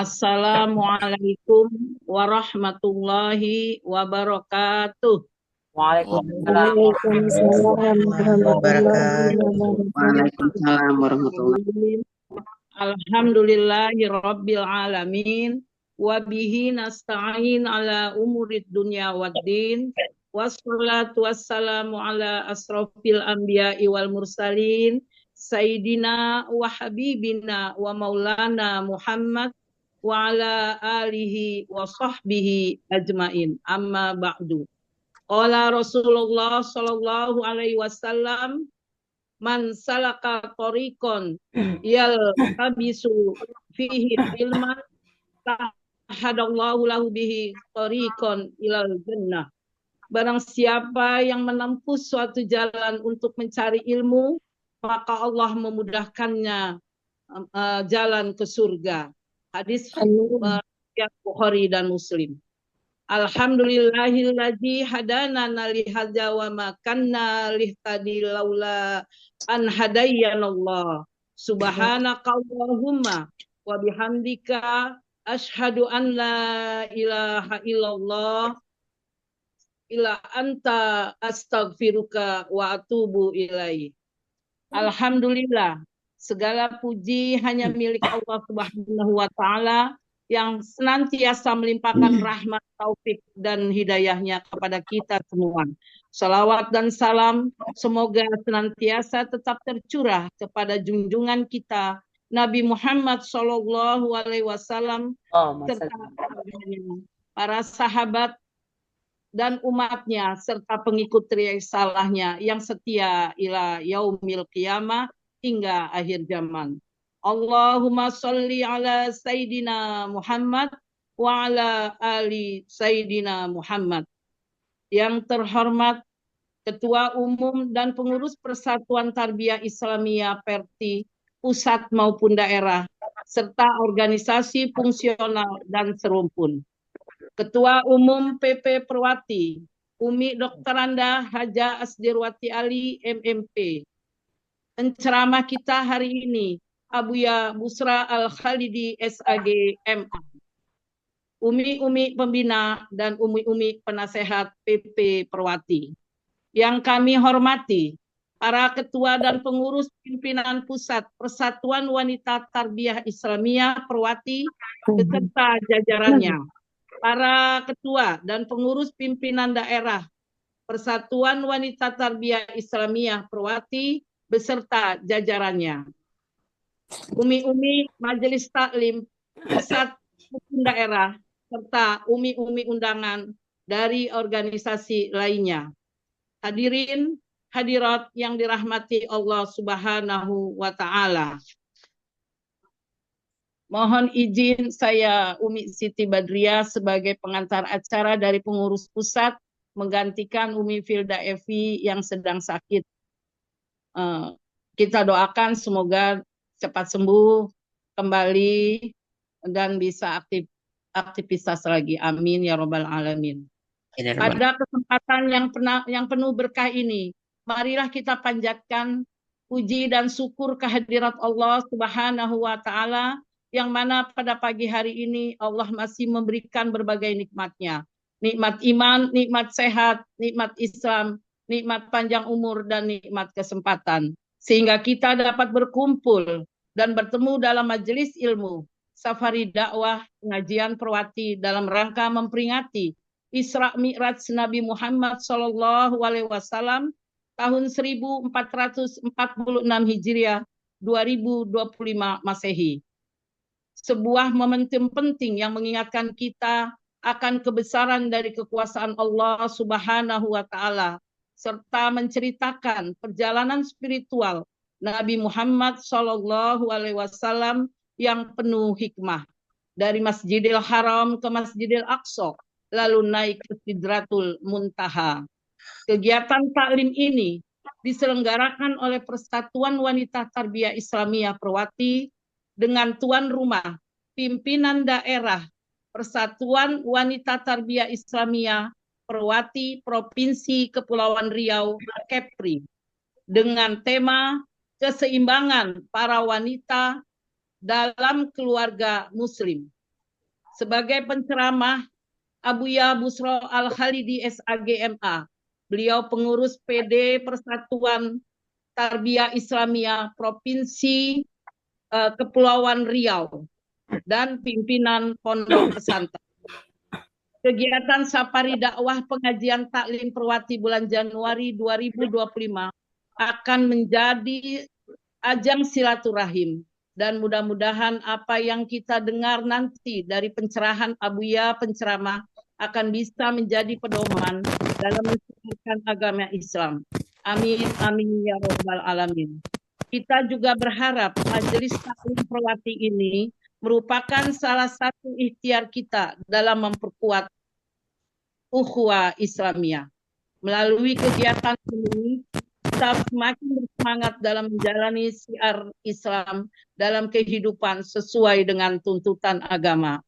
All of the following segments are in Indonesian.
Assalamualaikum warahmatullahi wabarakatuh. Waalaikumsalam Waalaikumsalam warahmatullahi warahmatullahi wabarakatuh. wabarakatuh. Waalaikumsalam warahmatullahi. Alhamdulillahi rabbil alamin. Wabihi nasta'in ala umurid dunya waddin. Wassalatu wassalamu ala asrofil anbiya'i wal mursalin. Sayyidina wa habibina wa maulana Muhammad wa ala alihi wa sahbihi ajmain. Amma ba'du. Qala Rasulullah sallallahu alaihi wasallam, man salaka tariqon yal tabisu fihi ilman tahadallahu lahu bihi tariqon ilal jannah. Barang siapa yang menempuh suatu jalan untuk mencari ilmu, maka Allah memudahkannya jalan ke surga. Hadis Amin. Bukhari dan Muslim. Alhamdulillahilladzi hadana lihadza wa ma kanna lihtadi laula an hadayanallah. Subhanaka Allahumma wa bihamdika asyhadu an la ilaha illallah illa anta astaghfiruka wa atubu ilaih. Alhamdulillah, segala puji hanya milik Allah Subhanahu wa taala yang senantiasa melimpahkan rahmat, taufik dan hidayahnya kepada kita semua. Salawat dan salam semoga senantiasa tetap tercurah kepada junjungan kita Nabi Muhammad Shallallahu Alaihi Wasallam serta para sahabat dan umatnya serta pengikut risalahnya yang setia ila yaumil qiyamah hingga akhir zaman. Allahumma sholli ala Sayyidina Muhammad wa ala ali Sayyidina Muhammad. Yang terhormat Ketua Umum dan Pengurus Persatuan Tarbiyah Islamiyah Perti pusat maupun daerah serta organisasi fungsional dan serumpun. Ketua Umum PP Perwati, Umi Dr. Anda Haja Asdirwati Ali MMP. Penceramah kita hari ini, Abuya Busra Al-Khalidi SAG MA. Umi-umi pembina dan umi-umi penasehat PP Perwati. Yang kami hormati, para ketua dan pengurus pimpinan pusat Persatuan Wanita Tarbiyah Islamiyah Perwati beserta jajarannya. Para ketua dan pengurus pimpinan daerah Persatuan Wanita Tarbiyah Islamiyah Perwati beserta jajarannya. Umi-umi Majelis Taklim pusat maupun daerah serta umi-umi undangan dari organisasi lainnya. Hadirin hadirat yang dirahmati Allah Subhanahu wa taala. Mohon izin saya Umi Siti Badriah sebagai pengantar acara dari pengurus pusat menggantikan Umi Filda Evi yang sedang sakit. Kita doakan semoga cepat sembuh kembali dan bisa aktivitas lagi. Amin ya robbal alamin. Pada kesempatan yang penuh berkah ini, marilah kita panjatkan puji dan syukur kehadirat Allah Subhanahu wa taala yang mana pada pagi hari ini Allah masih memberikan berbagai nikmatnya. Nikmat iman, nikmat sehat, nikmat Islam, nikmat panjang umur, dan nikmat kesempatan. Sehingga kita dapat berkumpul dan bertemu dalam majelis ilmu, safari dakwah, pengajian Perwati dalam rangka memperingati Isra Mi'raj Nabi Muhammad Sallallahu Alaihi Wasallam tahun 1446 Hijriah 2025 Masehi. Sebuah momentum penting yang mengingatkan kita akan kebesaran dari kekuasaan Allah Subhanahu wa taala serta menceritakan perjalanan spiritual Nabi Muhammad Shallallahu alaihi wasallam yang penuh hikmah dari Masjidil Haram ke Masjidil Aqsa lalu naik ke Sidratul Muntaha. Kegiatan taklim ini diselenggarakan oleh Persatuan Wanita Tarbiyah Islamiyah Perwati dengan tuan rumah pimpinan daerah Persatuan Wanita Tarbiyah Islamiyah Perwati Provinsi Kepulauan Riau Kepri dengan tema keseimbangan para wanita dalam keluarga muslim. Sebagai penceramah, Abuya Busro Al-Khalidi SAGMA. Beliau pengurus PD Persatuan Tarbiyah Islamiyah Provinsi Kepulauan Riau dan pimpinan Pondok Pesantren. Kegiatan Safari Dakwah Pengajian Taklim Perwati bulan Januari 2025 akan menjadi ajang silaturahim, dan mudah-mudahan apa yang kita dengar nanti dari pencerahan Abuya penceramah akan bisa menjadi pedoman dalam mensiarkan agama Islam. Amin amin ya robbal alamin. Kita juga berharap Majelis Taklim Perwati ini merupakan salah satu ikhtiar kita dalam memperkuat ukhuwah Islamiyah. Melalui kegiatan ini, kita semakin bersemangat dalam menjalani syiar Islam dalam kehidupan sesuai dengan tuntutan agama.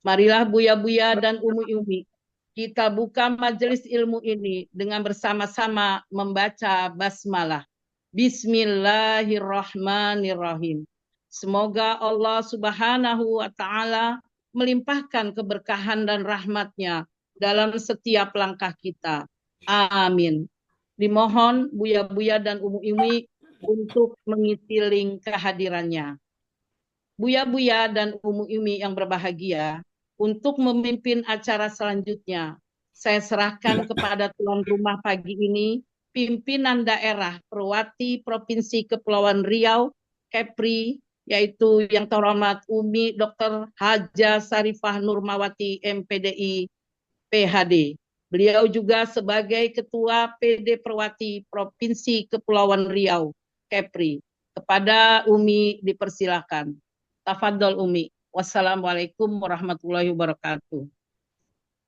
Marilah Buya-Buya dan Umi-Umi, kita buka majelis ilmu ini dengan bersama-sama membaca basmalah. Bismillahirrahmanirrahim. Semoga Allah Subhanahu wa Ta'ala melimpahkan keberkahan dan rahmatnya dalam setiap langkah kita. Amin. Dimohon Buya-Buya dan Umi-Umi untuk mengisi link kehadirannya. Buya-Buya dan Umi-Umi yang berbahagia, untuk memimpin acara selanjutnya, saya serahkan kepada tuan rumah pagi ini, pimpinan daerah Perwati Provinsi Kepulauan Riau, Kepri, yaitu yang terhormat Umi Dr. Haja Sarifah Nurmawati MPDI PhD. Beliau juga sebagai Ketua PD Perwati Provinsi Kepulauan Riau, Kepri. Kepada Umi dipersilakan. Tafadhol Umi. Wassalamualaikum warahmatullahi wabarakatuh.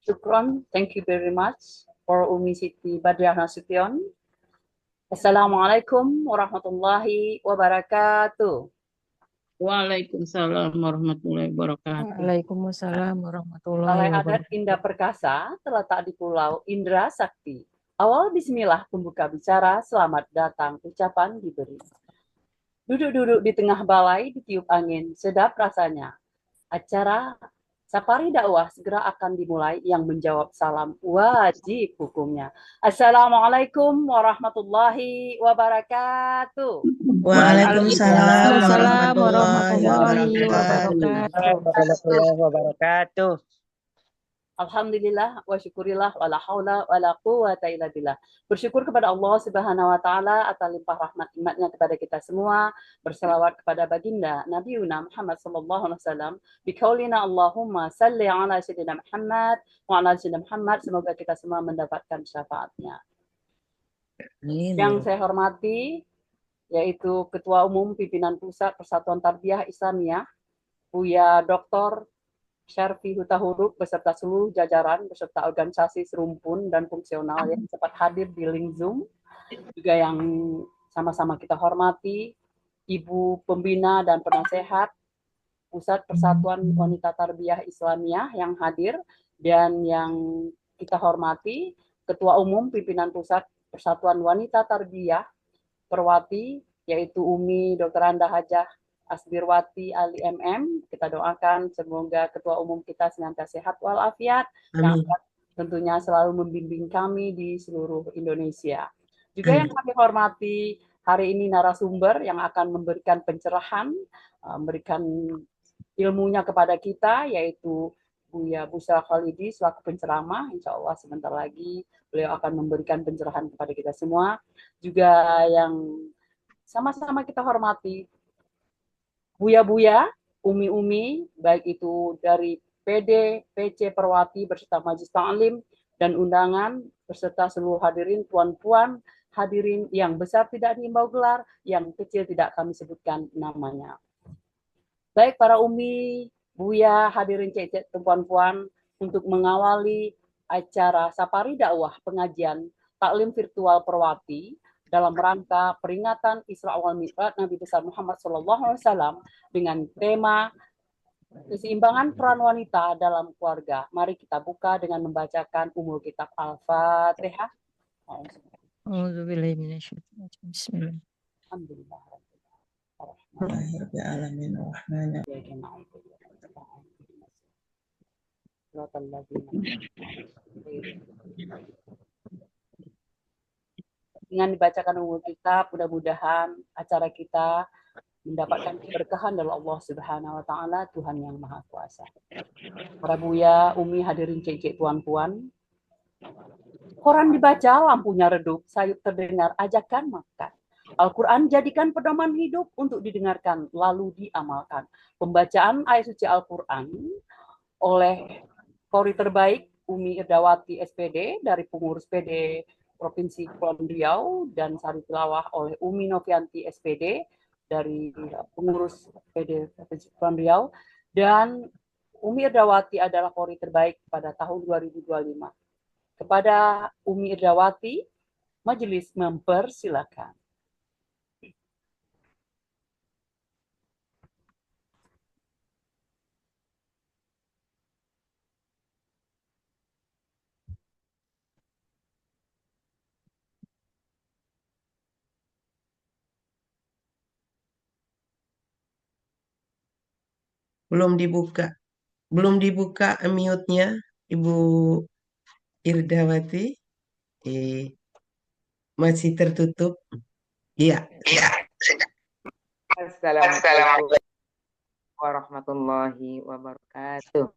Syukron, thank you very much for Umi Siti Badriah Nasution. Assalamualaikum warahmatullahi wabarakatuh. Waalaikumsalam warahmatullahi wabarakatuh. Waalaikumsalam warahmatullahi Balai Adat wabarakatuh. Indah Perkasa terletak di Pulau Indra Sakti. Awal bismillah pembuka bicara, selamat datang ucapan diberi. Duduk-duduk di tengah balai ditiup angin, sedap rasanya. Acara Safari Dakwah segera akan dimulai, yang menjawab salam wajib hukumnya. Assalamualaikum warahmatullahi wabarakatuh. Waalaikumsalam warahmatullahi warahmatullahi wabarakatuh. Alhamdulillah wa syukurillah wa la haula wa la quwwata illa billah. Bersyukur kepada Allah Subhanahu wa taala atas limpah rahmat nikmatnya kepada kita semua. Berselawat kepada baginda Nabi Muhammad sallallahu alaihi wasallam. Biqaulina Allahumma salli ala sayyidina Muhammad wa ala sayyidina Muhammad. Semoga kita semua mendapatkan syafaatnya. Yang saya hormati yaitu Ketua Umum Pimpinan Pusat Persatuan Tarbiyah Islamiyah, Buya Dr. Syarfi Hutahuruk beserta seluruh jajaran beserta organisasi serumpun dan fungsional yang sempat hadir di link Zoom, juga yang sama-sama kita hormati Ibu Pembina dan Penasehat Pusat Persatuan Wanita Tarbiyah Islamiyah yang hadir, dan yang kita hormati Ketua Umum Pimpinan Pusat Persatuan Wanita Tarbiyah Perwati, yaitu Umi Dr. Anda Hajah Asbirwati Ali MM. Kita doakan semoga Ketua Umum kita senantiasa sehat walafiat, yang tentunya selalu membimbing kami di seluruh Indonesia. Juga yang kami hormati hari ini narasumber yang akan memberikan pencerahan, memberikan ilmunya kepada kita, yaitu Buya Busra Khalidi selaku penceramah. Insya Allah sebentar lagi beliau akan memberikan pencerahan kepada kita semua. Juga yang sama-sama kita hormati Buya-Buya, Umi-Umi, baik itu dari PD, PC Perwati beserta Majelis Ta'lim dan undangan beserta seluruh hadirin, tuan-puan, hadirin yang besar tidak diimbau gelar, yang kecil tidak kami sebutkan namanya. Baik para Umi, Buya, hadirin cek-cek tuan-puan, untuk mengawali acara Safari Dakwah Pengajian Taklim Virtual Perwati dalam rangka peringatan Isra wal Mi'raj Nabi besar Muhammad SAW dengan tema keseimbangan peran wanita dalam keluarga. Mari kita buka dengan membacakan umul kitab Al-Fatihah. Bismillah. Alhamdulillah. Siratal ladzina. Dengan dibacakan umul kitab, mudah-mudahan acara kita mendapatkan keberkahan dari Allah Subhanahu wa taala, Tuhan yang Maha Kuasa. Para Buya, Umi, hadirin cek-cek tuan-puan, Quran dibaca, lampunya redup, sayup terdengar, ajakan makan. Al-Quran jadikan pedoman hidup untuk didengarkan, lalu diamalkan. Pembacaan ayat suci Al-Quran oleh Kori terbaik Umi Irdawati SPD dari pengurus PD Provinsi Kepulauan Riau dan sari tilawah oleh Umi Novianti SPD dari pengurus PD Provinsi Kepulauan Riau, dan Umi Irdawati adalah Kori terbaik pada tahun 2025. Kepada Umi Irdawati, majelis mempersilakan. Belum dibuka mute-nya, Ibu Irdawati. Masih tertutup. Iya. Assalamualaikum warahmatullahi wabarakatuh.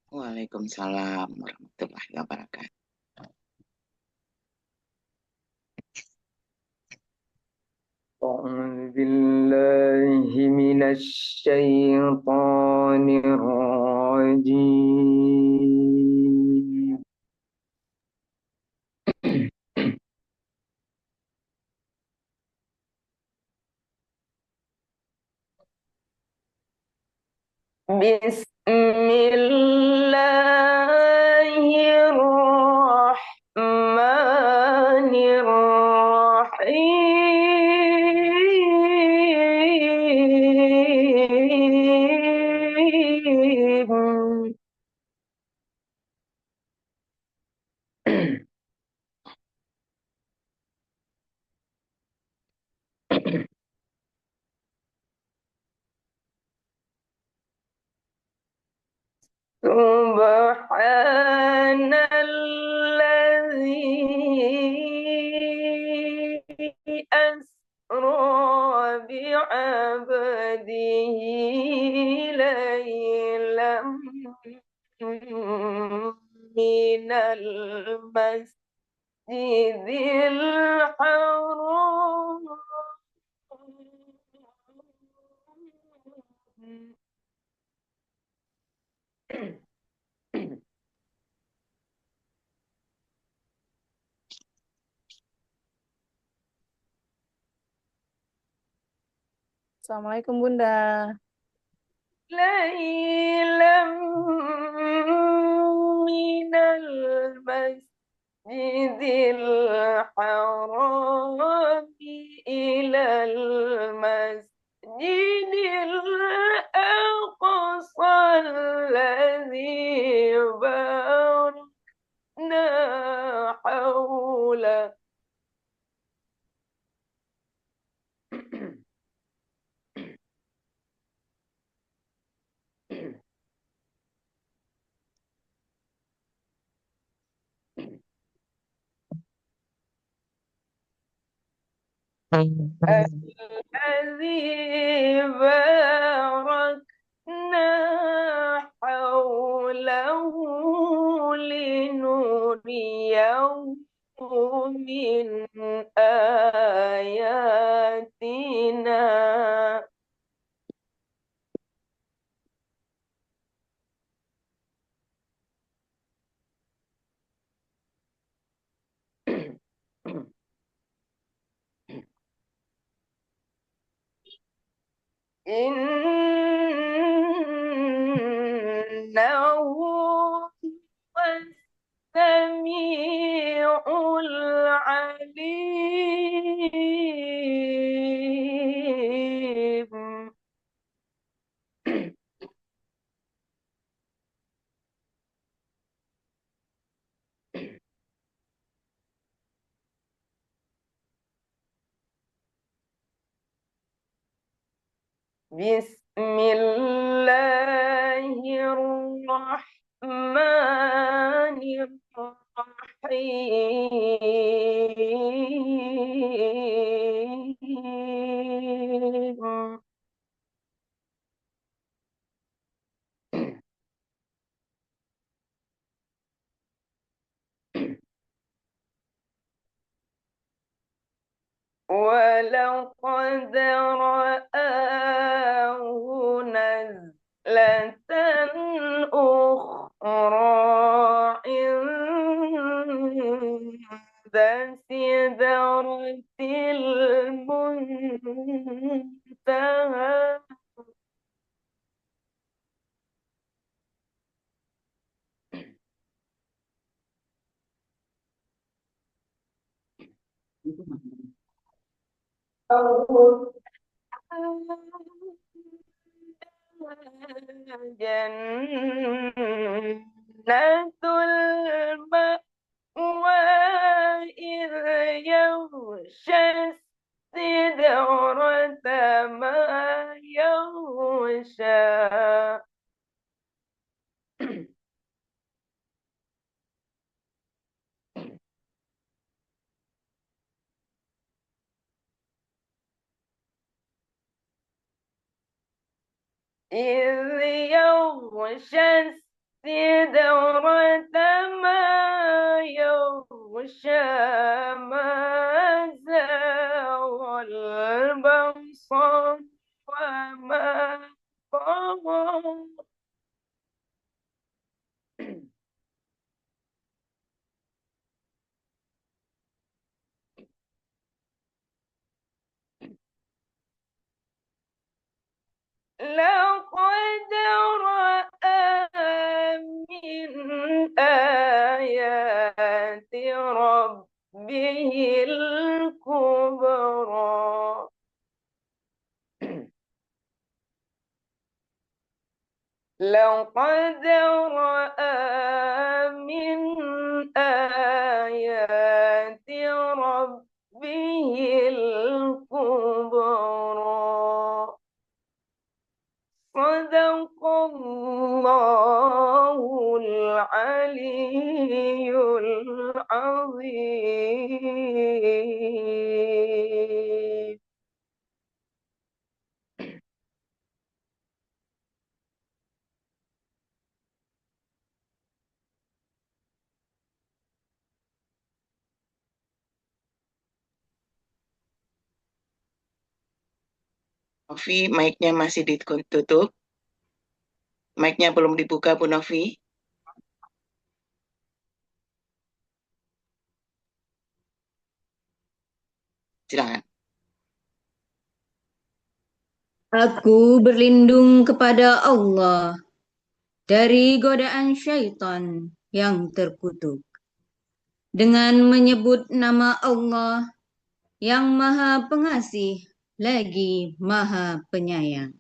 Waalaikumsalam warahmatullahi wabarakatuh. أعوذ بالله من الشيطان الرجيم. بسم الله الرحمن الرحيم. سبحان الذي أسرى بعبده ليلا من المسجد الحرام Assalamualaikum Bunda. ليلا من المسجد الحرام إلى المسجد الأقصى الذي باركنا حوله. الذي باركنا حوله لنريه من آياتنا. إنه هو السميع العليم. بسم الله الرحمن الرحيم ولقد رآه نزلة أخرى عند سدرة المنتهى جنة المأوى إذ يغشى السدرة ما يغشى إذ يغشى السدرة ما يغشى ما زاغ البصر وما طغى لقد رأى من آيات ربه الكبرى لقد رأى من آيات ربه الكبرى صدق الله العلي العظيم Novi, mic-nya masih ditutup. Mic-nya belum dibuka, Bu Novi. Silakan. Aku berlindung kepada Allah dari godaan syaitan yang terkutuk dengan menyebut nama Allah yang Maha Pengasih lagi Maha Penyayang.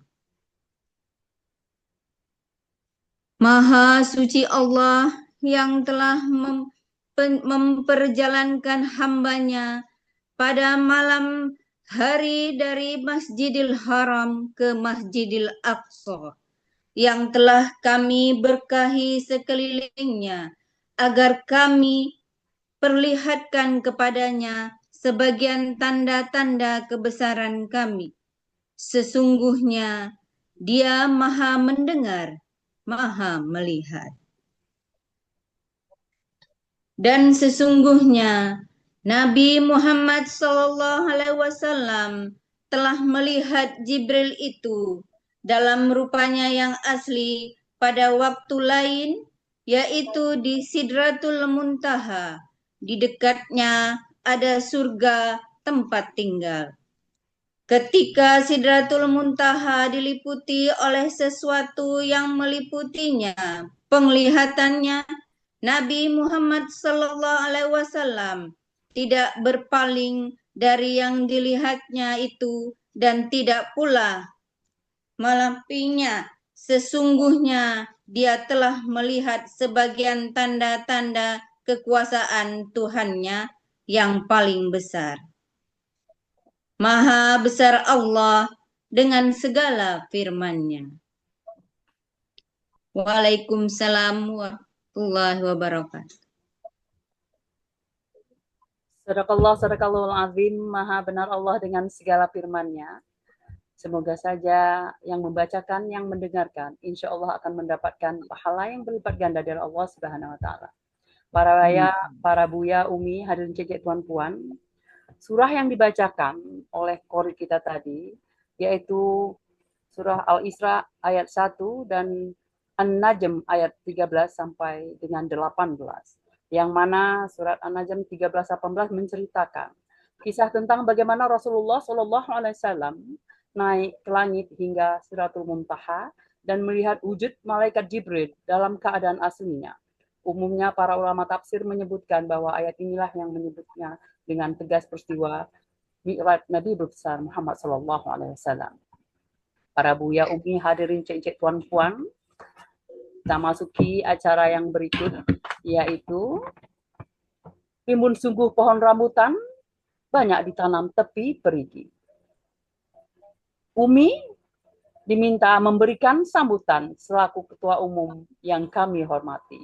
Maha suci Allah yang telah memperjalankan hambanya pada malam hari dari Masjidil Haram ke Masjidil Aqsa yang telah kami berkahi sekelilingnya agar kami perlihatkan kepadanya sebagian tanda-tanda kebesaran kami. Sesungguhnya Dia Maha mendengar, Maha melihat. Dan sesungguhnya Nabi Muhammad SAW telah melihat Jibril itu dalam rupanya yang asli pada waktu lain, yaitu di Sidratul Muntaha. Di dekatnya ada surga tempat tinggal. Ketika Sidratul Muntaha diliputi oleh sesuatu yang meliputinya, penglihatannya, Nabi Muhammad SAW tidak berpaling dari yang dilihatnya itu dan tidak pula melampinya. Sesungguhnya Dia telah melihat sebagian tanda-tanda kekuasaan Tuhannya yang paling besar. Maha besar Allah dengan segala firman-Nya. Waalaikumsalam warahmatullahi wabarakatuh. Sadaqallahul azim, maha benar Allah dengan segala firman-Nya. Semoga saja yang membacakan, yang mendengarkan, insya Allah akan mendapatkan pahala yang berlipat ganda dari Allah Subhanahu Wa Taala. Para raya, para buya, umi, hadirin cecek tuan puan, surah yang dibacakan oleh qori kita tadi yaitu surah Al-Isra ayat 1 dan An-Najm ayat 13 sampai dengan 18. Yang mana surat An-Najm 13-18 menceritakan kisah tentang bagaimana Rasulullah SAW naik ke langit hingga Siratul Muntaha dan melihat wujud malaikat Jibril dalam keadaan aslinya. Umumnya para ulama tafsir menyebutkan bahwa ayat inilah yang menyebutnya dengan tegas peristiwa Mi'raj Nabi besar Muhammad SAW. Para buya, umi, hadirin cek-cek tuan puan, kita masuki acara yang berikut, yaitu timbun sungguh pohon rambutan banyak ditanam tepi perigi. Umi diminta memberikan sambutan selaku ketua umum yang kami hormati.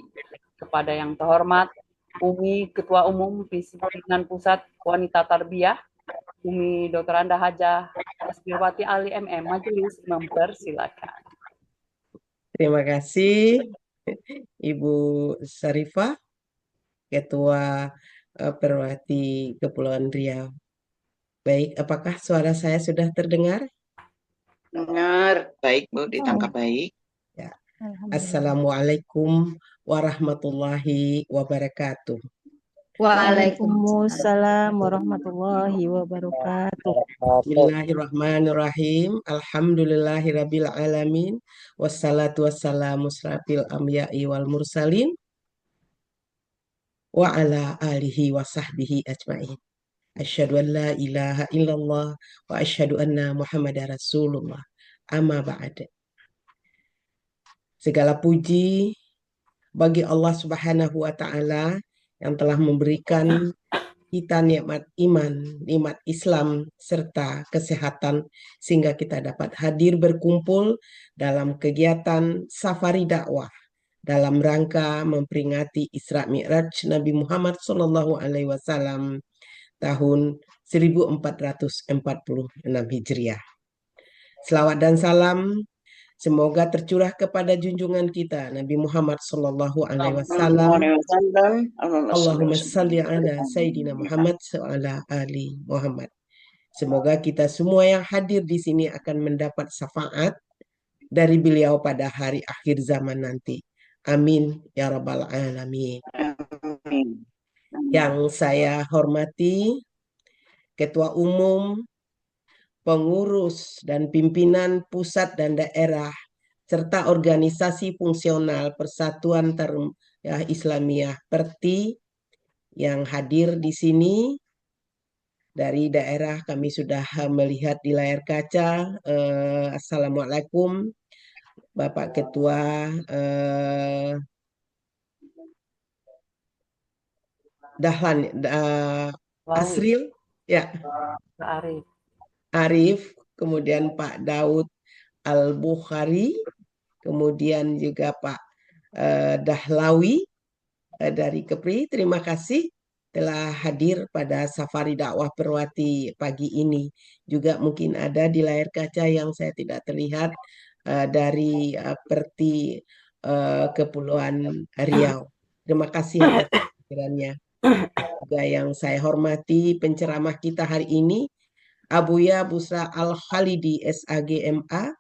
Kepada yang terhormat Umi Ketua Umum Pimpinan Pusat Wanita Tarbiyah, Umi Dr. Anda Hajah Asbiwati Ali MM, majelis mempersilakan. Terima kasih Ibu Syarifah, Ketua Perwati Kepulauan Riau. Baik, apakah suara saya sudah terdengar? Dengar. Baik, Bu, ditangkap baik. Ya. Assalamualaikum warahmatullahi wabarakatuh. Waalaikumsalam warahmatullahi wabarakatuh. Bismillahirrahmanirrahim. Alhamdulillahirabbil alamin. Wassalatu wassalamu asrafil anbiya'i wal mursalin wa ala alihi wa sahbihi ajmain. Asyhadu an la ilaha illallah wa asyhadu anna Muhammadar Rasulullah. Amma ba'd. Segala puji bagi Allah Subhanahu wa taala yang telah memberikan kita nikmat iman, nikmat Islam, serta kesehatan sehingga kita dapat hadir berkumpul dalam kegiatan safari dakwah dalam rangka memperingati Isra Mi'raj Nabi Muhammad SAW tahun 1446 Hijriah. Selawat dan salam semoga tercurah kepada junjungan kita Nabi Muhammad SAW. Allahumma salli ala Sayyidina Muhammad wa ala ali Muhammad. Semoga kita semua yang hadir di sini akan mendapat syafaat dari beliau pada hari akhir zaman nanti. Amin ya rabbal alamin. Amin. Yang saya hormati Ketua Umum, pengurus dan pimpinan pusat dan daerah serta organisasi fungsional Persatuan Tarbiyah Islamiyah Perti yang hadir di sini. Dari daerah kami sudah melihat di layar kaca. Assalamualaikum Bapak Ketua Dahlan Asril, ya, Arif, kemudian Pak Daud Al-Bukhari, kemudian juga Pak Dahlawi dari Kepri. Terima kasih telah hadir pada safari dakwah Perwati pagi ini. Juga mungkin ada di layar kaca yang saya tidak terlihat dari Perti Kepulauan Riau. Terima kasih atas kehadirannya. Juga yang saya hormati penceramah kita hari ini, Abuya Busra Al-Khalidi SAGMA.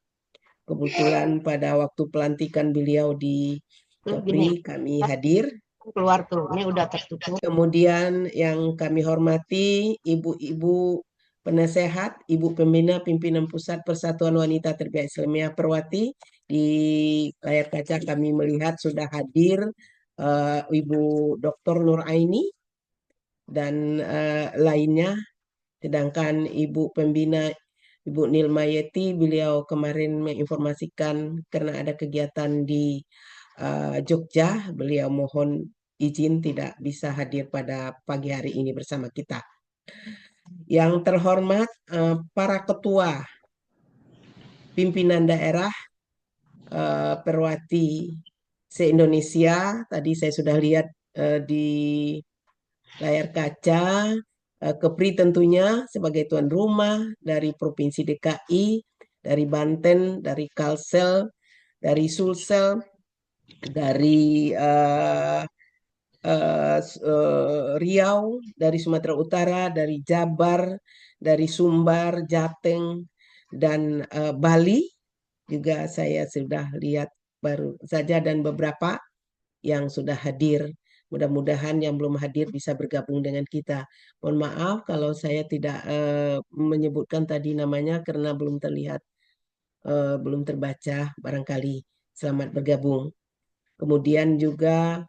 Kebetulan pada waktu pelantikan beliau di Kepri kami hadir. Keluar tuh, ini udah tertutup. Kemudian yang kami hormati ibu-ibu penasehat, ibu pembina pimpinan Pusat Persatuan Wanita Tarbiyah Islamiyah Perwati. Di layar kaca kami melihat sudah hadir Ibu Dr. Nur Aini dan lainnya. Sedangkan ibu pembina Ibu Nilma Yeti, beliau kemarin menginformasikan karena ada kegiatan di Jogja, beliau mohon izin tidak bisa hadir pada pagi hari ini bersama kita. Yang terhormat para ketua pimpinan daerah Perwati se-Indonesia, tadi saya sudah lihat di layar kaca, Kepri tentunya sebagai tuan rumah dari Provinsi DKI, dari Banten, dari Kalsel, dari Sulsel, dari Riau, dari Sumatera Utara, dari Jabar, dari Sumbar, Jateng, dan Bali. Juga saya sudah lihat baru saja dan beberapa yang sudah hadir. Mudah-mudahan yang belum hadir bisa bergabung dengan kita. Mohon maaf kalau saya tidak menyebutkan tadi namanya karena belum terlihat, belum terbaca barangkali. Selamat bergabung. Kemudian juga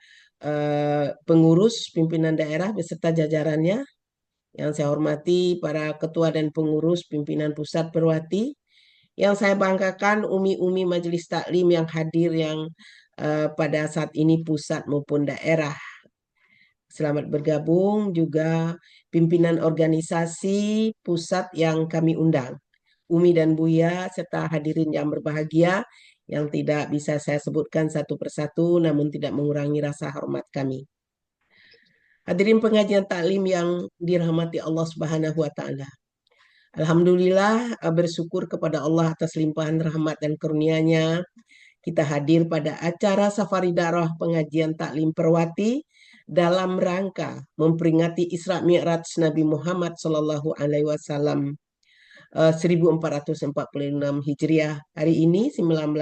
pengurus pimpinan daerah beserta jajarannya yang saya hormati, para ketua dan pengurus pimpinan pusat Perwati, yang saya banggakan umi-umi majelis taklim yang hadir yang pada saat ini pusat maupun daerah. Selamat bergabung juga pimpinan organisasi pusat yang kami undang. Umi dan Buya serta hadirin yang berbahagia yang tidak bisa saya sebutkan satu persatu namun tidak mengurangi rasa hormat kami. Hadirin pengajian taklim yang dirahmati Allah Subhanahu wa taala. Alhamdulillah, bersyukur kepada Allah atas limpahan rahmat dan karunia-Nya. Kita hadir pada acara Safari Dakwah Pengajian Taklim Perwati dalam rangka memperingati Isra Mi'raj Nabi Muhammad Sallallahu Alaihi Wasallam 1446 Hijriah. Hari ini 19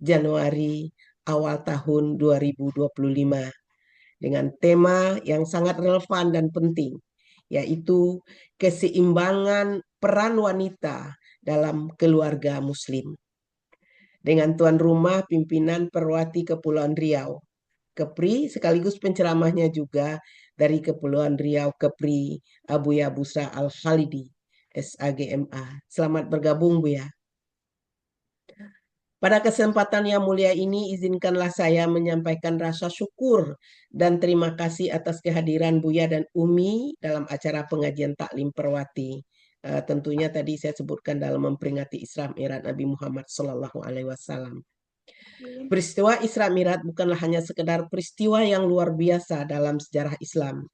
Januari awal tahun 2025 dengan tema yang sangat relevan dan penting, yaitu keseimbangan peran wanita dalam keluarga muslim. Dengan tuan rumah pimpinan Perwati Kepulauan Riau, Kepri, sekaligus penceramahnya juga dari Kepulauan Riau, Kepri Abuya Busra Al-Khalidi, SAGMA. Selamat bergabung, Buya. Pada kesempatan yang mulia ini, izinkanlah saya menyampaikan rasa syukur dan terima kasih atas kehadiran Buya dan Umi dalam acara pengajian taklim Perwati. Tentunya tadi saya sebutkan dalam memperingati Isra Mi'raj Nabi Muhammad Sallallahu Alaihi Wasallam. Peristiwa Isra Mi'raj bukanlah hanya sekedar peristiwa yang luar biasa dalam sejarah Islam,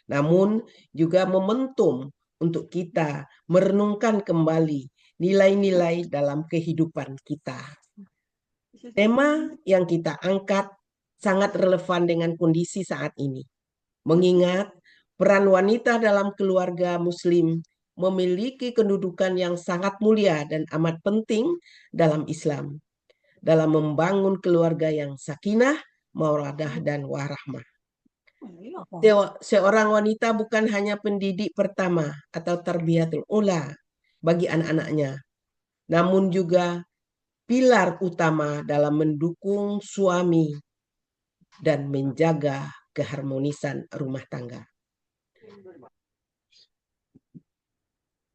namun juga momentum untuk kita merenungkan kembali nilai-nilai dalam kehidupan kita. Tema yang kita angkat sangat relevan dengan kondisi saat ini, mengingat peran wanita dalam keluarga muslim memiliki kedudukan yang sangat mulia dan amat penting dalam Islam, dalam membangun keluarga yang sakinah, mawaddah, dan warahmah. Seorang wanita bukan hanya pendidik pertama atau tarbiyatul ula bagi anak-anaknya, namun juga pilar utama dalam mendukung suami dan menjaga keharmonisan rumah tangga.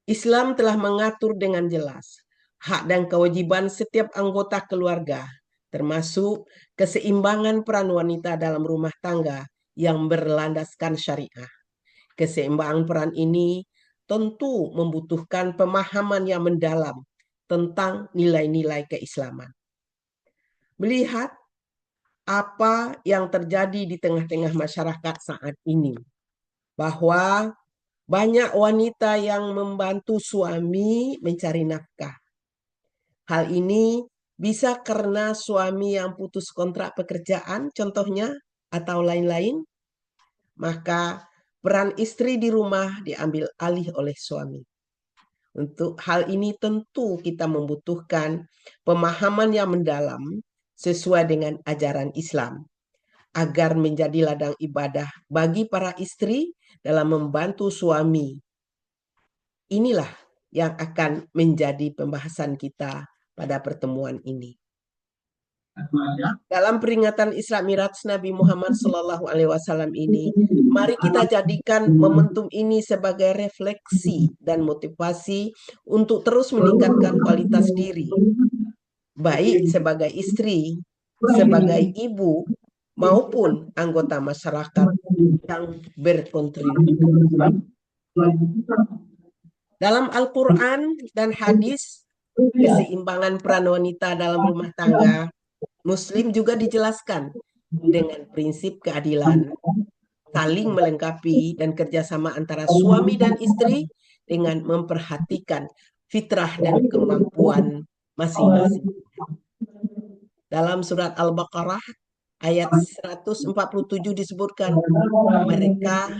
Islam telah mengatur dengan jelas hak dan kewajiban setiap anggota keluarga, termasuk keseimbangan peran wanita dalam rumah tangga yang berlandaskan syariah. Keseimbangan peran ini tentu membutuhkan pemahaman yang mendalam tentang nilai-nilai keislaman. Melihat apa yang terjadi di tengah-tengah masyarakat saat ini, bahwa banyak wanita yang membantu suami mencari nafkah. Hal ini bisa karena suami yang putus kontrak pekerjaan, contohnya, atau lain-lain. Maka peran istri di rumah diambil alih oleh suami. Untuk hal ini tentu kita membutuhkan pemahaman yang mendalam sesuai dengan ajaran Islam, agar menjadi ladang ibadah bagi para istri dalam membantu suami. Inilah yang akan menjadi pembahasan kita pada pertemuan ini. Dalam peringatan Isra Mi'raj Nabi Muhammad Sallallahu Alaihi Wasallam ini, mari kita jadikan momentum ini sebagai refleksi dan motivasi untuk terus meningkatkan kualitas diri, baik sebagai istri, sebagai ibu, maupun anggota masyarakat yang berkontribusi. Dalam Al-Quran dan hadis, keseimbangan peran wanita dalam rumah tangga Muslim juga dijelaskan dengan prinsip keadilan. saling melengkapi dan kerjasama antara suami dan istri dengan memperhatikan fitrah dan kemampuan masing-masing. Dalam surat Al-Baqarah ayat 147 disebutkan, mereka,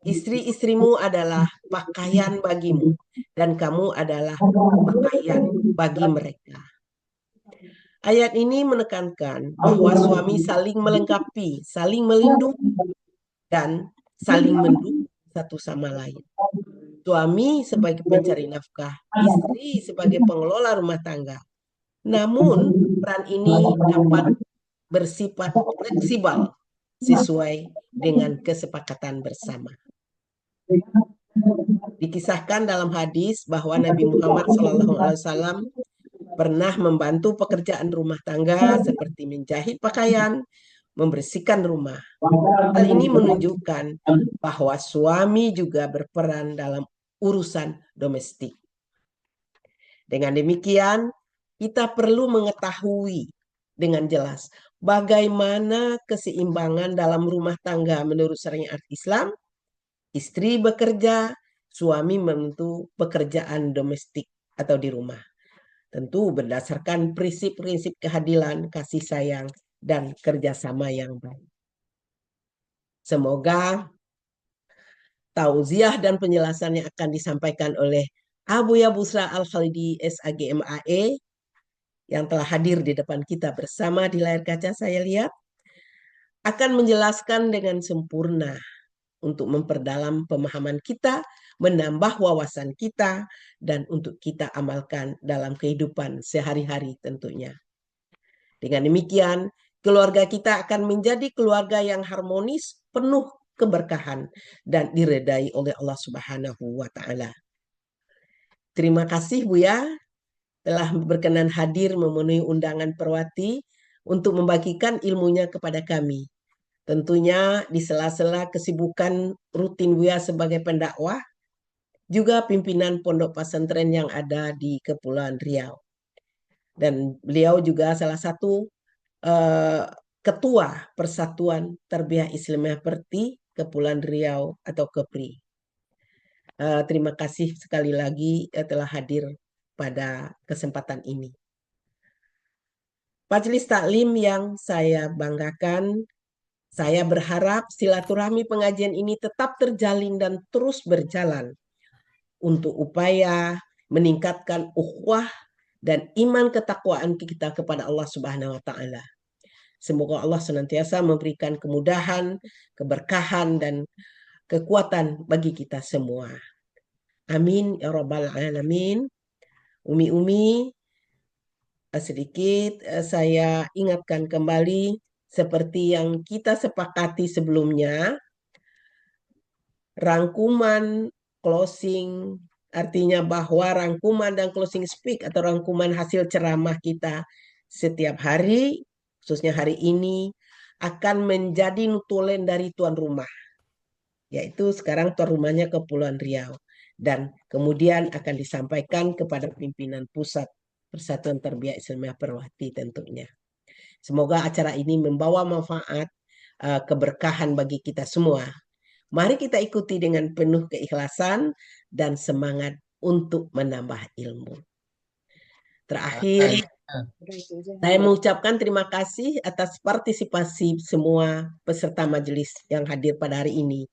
istri-istrimu adalah pakaian bagimu dan kamu adalah pakaian bagi mereka. Ayat ini menekankan bahwa suami saling melengkapi, saling melindungi, dan saling mendukung satu sama lain. Suami sebagai pencari nafkah, istri sebagai pengelola rumah tangga. Namun, peran ini dapat bersifat fleksibel sesuai dengan kesepakatan bersama. Dikisahkan dalam hadis bahwa Nabi Muhammad SAW pernah membantu pekerjaan rumah tangga seperti menjahit pakaian, membersihkan rumah. Hal ini menunjukkan bahwa suami juga berperan dalam urusan domestik. Dengan demikian, kita perlu mengetahui dengan jelas bagaimana keseimbangan dalam rumah tangga menurut syariat Islam. Istri bekerja, suami membantu pekerjaan domestik atau di rumah. Tentu berdasarkan prinsip-prinsip keadilan, kasih sayang, dan kerjasama yang baik. Semoga tauziah dan penjelasan yang akan disampaikan oleh Abuya Busra Al-Khalidi SAG MAE yang telah hadir di depan kita bersama di layar kaca saya lihat akan menjelaskan dengan sempurna untuk memperdalam pemahaman kita, menambah wawasan kita, dan untuk kita amalkan dalam kehidupan sehari-hari tentunya. Dengan demikian, keluarga kita akan menjadi keluarga yang harmonis, penuh keberkahan, dan diredai oleh Allah Subhanahu wa Ta'ala. Terima kasih Buya telah berkenan hadir memenuhi undangan Perwati untuk membagikan ilmunya kepada kami. Tentunya di sela-sela kesibukan rutin Buya sebagai pendakwah, juga pimpinan pondok pesantren yang ada di Kepulauan Riau. Dan beliau juga salah satu ketua Persatuan Tarbiyah Islamiyah Perti Kepulauan Riau atau KEPRI. Terima kasih sekali lagi telah hadir pada kesempatan ini. Majelis Taklim yang saya banggakan, saya berharap silaturahmi pengajian ini tetap terjalin dan terus berjalan untuk upaya meningkatkan ukhuwah dan iman ketakwaan kita kepada Allah Subhanahu wa Ta'ala. Semoga Allah senantiasa memberikan kemudahan, keberkahan, dan kekuatan bagi kita semua. Amin ya rabbal alamin. Umi-umi, sedikit saya ingatkan kembali seperti yang kita sepakati sebelumnya, rangkuman closing artinya bahwa rangkuman dan closing speak atau rangkuman hasil ceramah kita setiap hari, khususnya hari ini, akan menjadi nutulen dari tuan rumah. Yaitu sekarang tuan rumahnya Kepulauan Riau. Dan kemudian akan disampaikan kepada pimpinan pusat Persatuan Tarbiyah Islamiyah Perwati tentunya. Semoga acara ini membawa manfaat, keberkahan bagi kita semua. Mari kita ikuti dengan penuh keikhlasan dan semangat untuk menambah ilmu. Terakhir, saya mengucapkan terima kasih atas partisipasi semua peserta majelis yang hadir pada hari ini.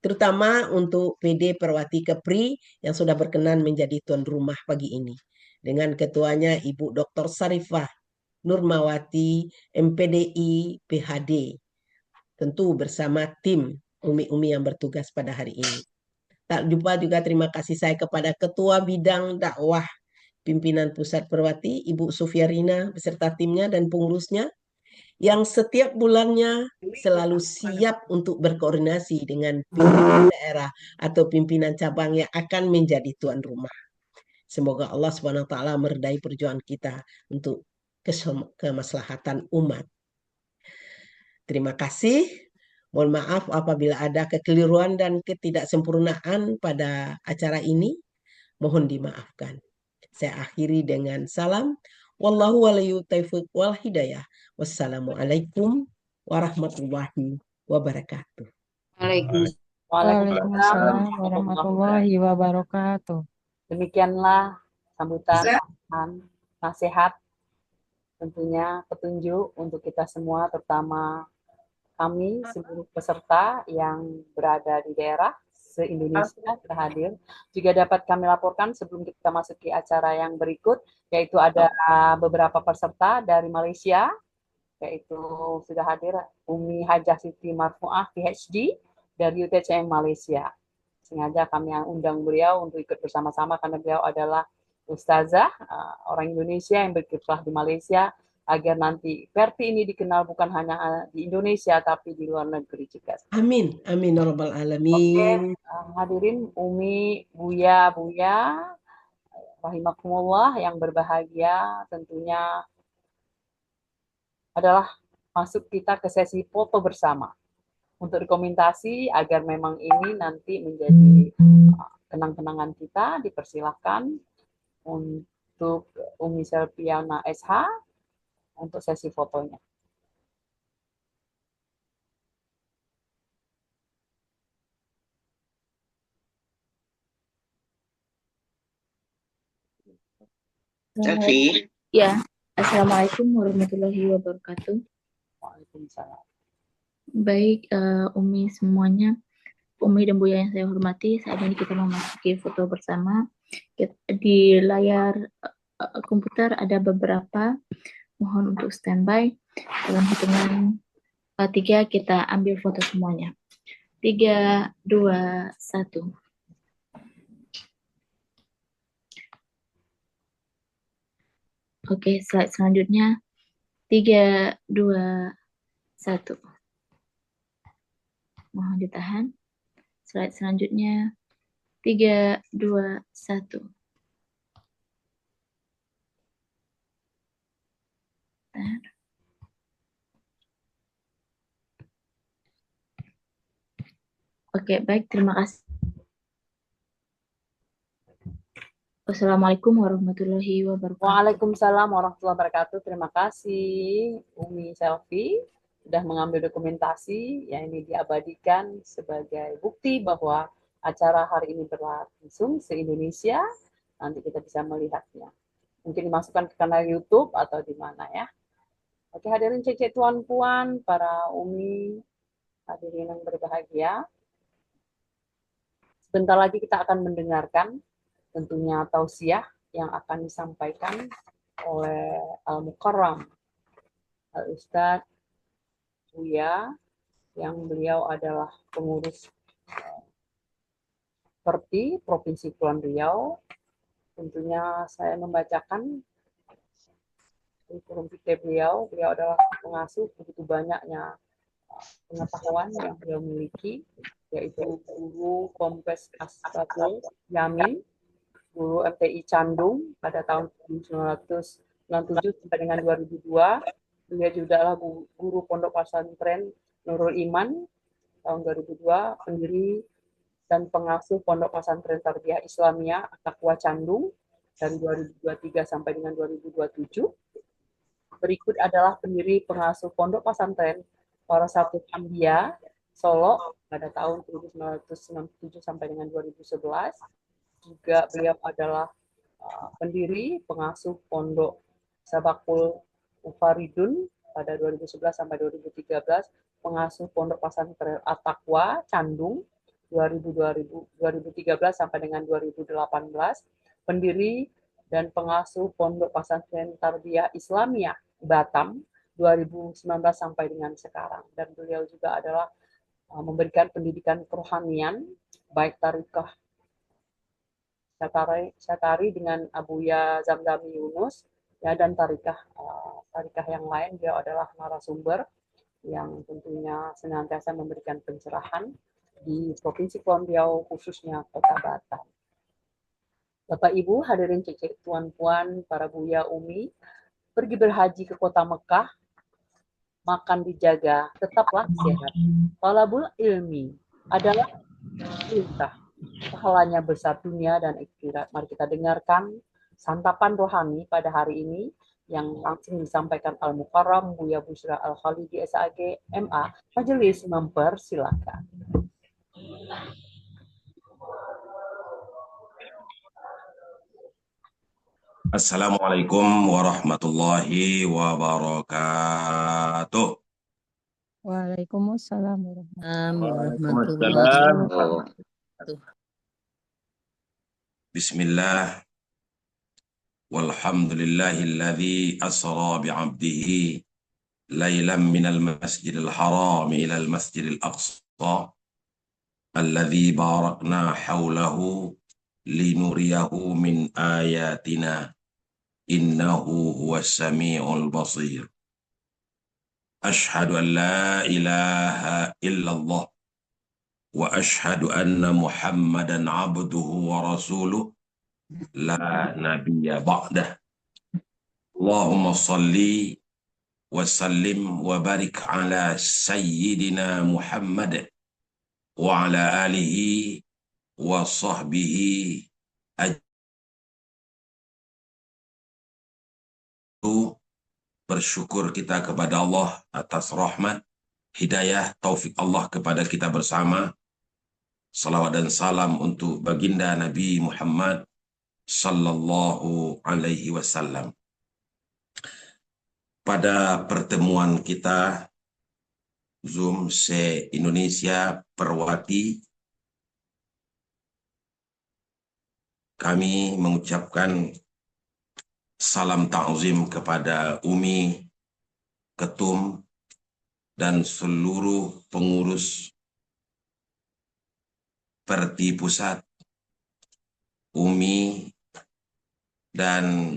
Terutama untuk PD Perwati Kepri yang sudah berkenan menjadi tuan rumah pagi ini. Dengan ketuanya Ibu Dr. Sarifah Nurmawati, MPDI PHD. Tentu bersama tim umi-umi yang bertugas pada hari ini. Tak lupa juga terima kasih saya kepada Ketua Bidang Dakwah Pimpinan Pusat Perwati, Ibu Sufiarina beserta timnya dan pengurusnya, yang setiap bulannya selalu siap untuk berkoordinasi dengan pimpinan daerah atau pimpinan cabang yang akan menjadi tuan rumah. Semoga Allah SWT meredai perjuangan kita untuk kemaslahatan umat. Terima kasih. Mohon maaf apabila ada kekeliruan dan ketidaksempurnaan pada acara ini. Mohon dimaafkan. Saya akhiri dengan salam. Wallahu waliyu taufiq wal hidayah. Wassalamualaikum warahmatullahi wabarakatuh. Waalaikumsalam. Waalaikumsalam Waalaikumsalam warahmatullahi warahmatullahi wabarakatuh. Demikianlah sambutan, nasihat, tentunya petunjuk untuk kita semua, terutama kami seluruh peserta yang berada di daerah se-Indonesia terhadir. Juga dapat kami laporkan sebelum kita masuk ke acara yang berikut, yaitu ada beberapa peserta dari Malaysia, yaitu sudah hadir Umi Hajah Siti Marfuah PhD dari UTCM Malaysia. Sengaja kami undang beliau untuk ikut bersama-sama karena beliau adalah ustazah orang Indonesia yang berkiprah di Malaysia, agar nanti Perti ini dikenal bukan hanya di Indonesia tapi di luar negeri juga. Amin, amin ya rabbal Oke, alamin. hadirin Umi, Buya, rahimakumullah yang berbahagia, tentunya adalah masuk kita ke sesi foto bersama untuk dokumentasi agar memang ini nanti menjadi kenang-kenangan kita. Dipersilahkan untuk Umi Selviana SH untuk sesi fotonya. Selfie. Ya, Assalamualaikum warahmatullahi wabarakatuh. Waalaikumsalam. Baik, Umi semuanya, Umi dan Buya yang saya hormati, saat ini kita memasuki foto bersama. Di layar komputer ada beberapa, mohon untuk standby. Dalam hitungan 3 kita ambil foto semuanya. 3, 2, 1. Oke, slide selanjutnya. 3, 2, 1. Mohon ditahan. Slide selanjutnya. 3, 2, 1. Oke, baik. Terima kasih. Wassalamualaikum warahmatullahi wabarakatuh. Waalaikumsalam warahmatullahi wabarakatuh. Terima kasih Umi Selfie sudah mengambil dokumentasi yang ini diabadikan sebagai bukti bahwa acara hari ini berlangsung se-Indonesia. Nanti kita bisa melihatnya. Mungkin dimasukkan ke kanal YouTube atau di mana ya. Oke, hadirin cece tuan puan, para Umi, hadirin yang berbahagia. Sebentar lagi kita akan mendengarkan tentunya tausiah yang akan disampaikan oleh Al-Mukarram Al-Ustadz Buya, yang beliau adalah pengurus Perti Provinsi Kepulauan Riau. Tentunya saya membacakan kurikulum vitae beliau. Beliau adalah pengasuh begitu banyaknya pengetahuan yang beliau miliki, yaitu guru Kompes Asbabul Yamin, guru MTI Candung pada tahun 1997 sampai dengan 2002. Beliau juga adalah guru Pondok Pesantren Nurul Iman tahun 2002, pendiri dan pengasuh Pondok Pesantren Tarbiyah Islamiyah Taqwa Candung dari 2023 sampai dengan 2027. Berikut adalah pendiri pengasuh Pondok Pesantren Warasatul Anbiya Solo pada tahun 1997 sampai dengan 2011. Juga beliau adalah pendiri pengasuh Pondok Sabakul Ufaridun pada 2011 sampai 2013, pengasuh Pondok Pesantren At-Taqwa Candung 2013 sampai dengan 2018, pendiri dan pengasuh Pondok Pesantren Tarbiyah Islamiyah Batam 2019 sampai dengan sekarang. Dan beliau juga adalah memberikan pendidikan kerohanian baik tarikah Syatari dengan Abuya Zamzami Yunus ya, dan tarikah yang lain. Beliau adalah narasumber yang tentunya senantiasa memberikan pencerahan di Provinsi Kepulauan Riau, khususnya Kota Batam. Bapak Ibu, hadirin cece tuan puan, para Buya Umi, pergi berhaji ke Kota Mekah, makan dijaga, tetaplah sehat. Talabul ilmi adalah perintah, pahalanya besar dunia dan akhirat. Mari kita dengarkan santapan rohani pada hari ini yang langsung disampaikan Al-Mukarram Buya Bushra Al-Khalidi SAG MA. Majelis mempersilakan. Assalamualaikum warahmatullahi wabarakatuh. Waalaikumsalam warahmatullahi Waalaikumsalam. wabarakatuh. Bismillah. Walhamdulillahilladzi asra bi'abdihi laylan minal masjidil haram ilal masjidil aqsa alladzi barakna hawlahu linuriyahu min ayatina innahu huwas sami'ul basir. Ashhadu an la ilaha illallah wa ashhadu anna Muhammadan abduhu wa rasuluh la nabiyya ba'dah. Allahumma salli wa sallim wa barik ala sayyidina Muhammad wa ala alihi wa sahbihi ajma'in. Bersyukur kita kepada Allah atas rahmat, hidayah, taufik Allah kepada kita bersama. Salawat dan salam untuk baginda Nabi Muhammad sallallahu alaihi wasallam. Pada pertemuan kita Zoom se-Indonesia Perwati, kami mengucapkan salam ta'zim kepada Umi, Ketum, dan seluruh pengurus Perti Pusat, Umi, dan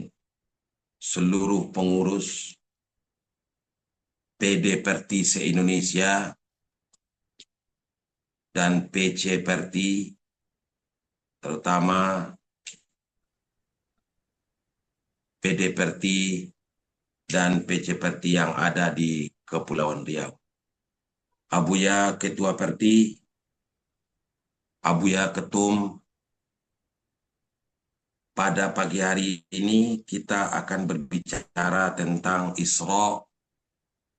seluruh pengurus PD Perti se-Indonesia dan PC Perti, terutama PD Perti dan PC Perti yang ada di Kepulauan Riau. Abuya Ketua Perti, Abuya Ketum, pada pagi hari ini kita akan berbicara tentang Isra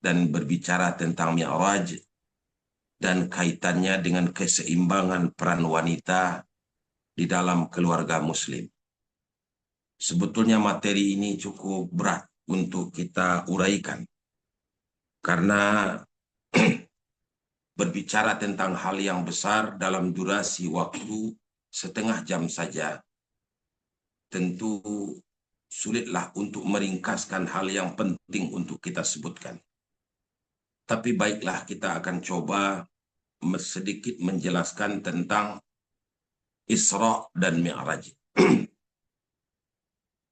dan berbicara tentang Mi'raj dan kaitannya dengan keseimbangan peran wanita di dalam keluarga Muslim. Sebetulnya materi ini cukup berat untuk kita uraikan karena berbicara tentang hal yang besar dalam durasi waktu setengah jam saja tentu sulitlah untuk meringkaskan hal yang penting untuk kita sebutkan. Tapi baiklah, kita akan coba sedikit menjelaskan tentang Isra dan Mi'raj.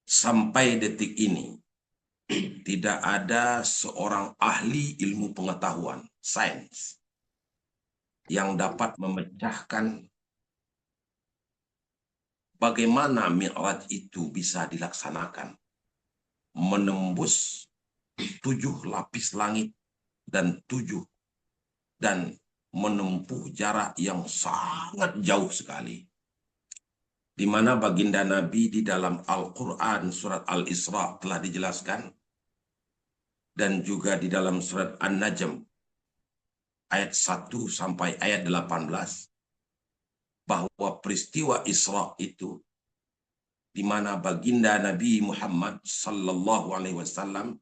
Sampai detik ini, tidak ada seorang ahli ilmu pengetahuan, sains, yang dapat memecahkan bagaimana Mi'raj itu bisa dilaksanakan. Menembus 7 lapis langit dan menempuh jarak yang sangat jauh sekali. Di mana baginda Nabi di dalam Al-Quran surat Al-Isra telah dijelaskan, dan juga di dalam surat An-Najm ayat 1 sampai ayat 18, bahwa peristiwa Isra itu di mana baginda Nabi Muhammad sallallahu alaihi wasallam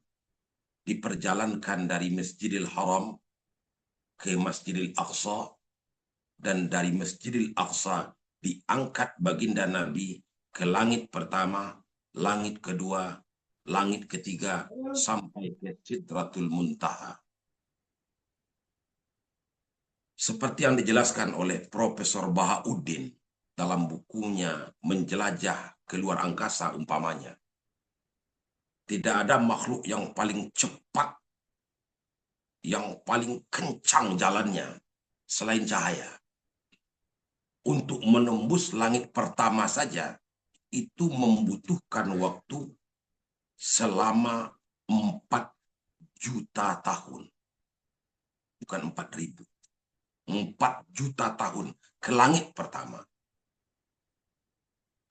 diperjalankan dari Masjidil Haram ke Masjidil Aqsa, dan dari Masjidil Aqsa diangkat baginda Nabi ke langit pertama, langit kedua, langit ketiga, sampai ke Sidratul Muntaha. Seperti yang dijelaskan oleh Profesor Bahauddin dalam bukunya Menjelajah Keluar Angkasa umpamanya, tidak ada makhluk yang paling cepat, yang paling kencang jalannya selain cahaya. Untuk menembus langit pertama saja itu membutuhkan waktu selama 4 juta tahun. Bukan 4.000. 4 juta tahun ke langit pertama.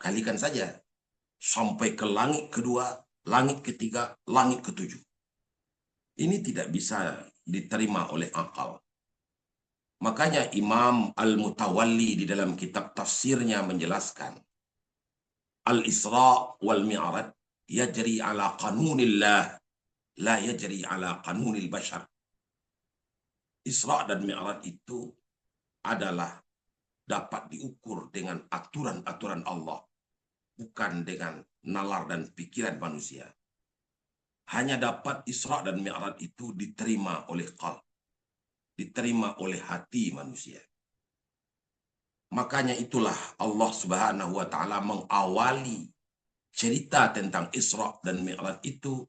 Kalikan saja sampai ke langit kedua, langit ketiga, langit ketujuh. Ini tidak bisa diterima oleh akal. Makanya Imam Al-Mutawalli di dalam kitab tafsirnya menjelaskan Al-Isra wal Mi'raj yajri ala qanunillah, la yajri ala qanunil bashar. Isra dan Mi'raj itu adalah dapat diukur dengan aturan-aturan Allah, bukan dengan nalar dan pikiran manusia. Hanya dapat Isra dan Mi'raj itu diterima oleh qalb, diterima oleh hati manusia. Makanya itulah Allah Subhanahu wa taala mengawali cerita tentang Isra dan Mi'raj itu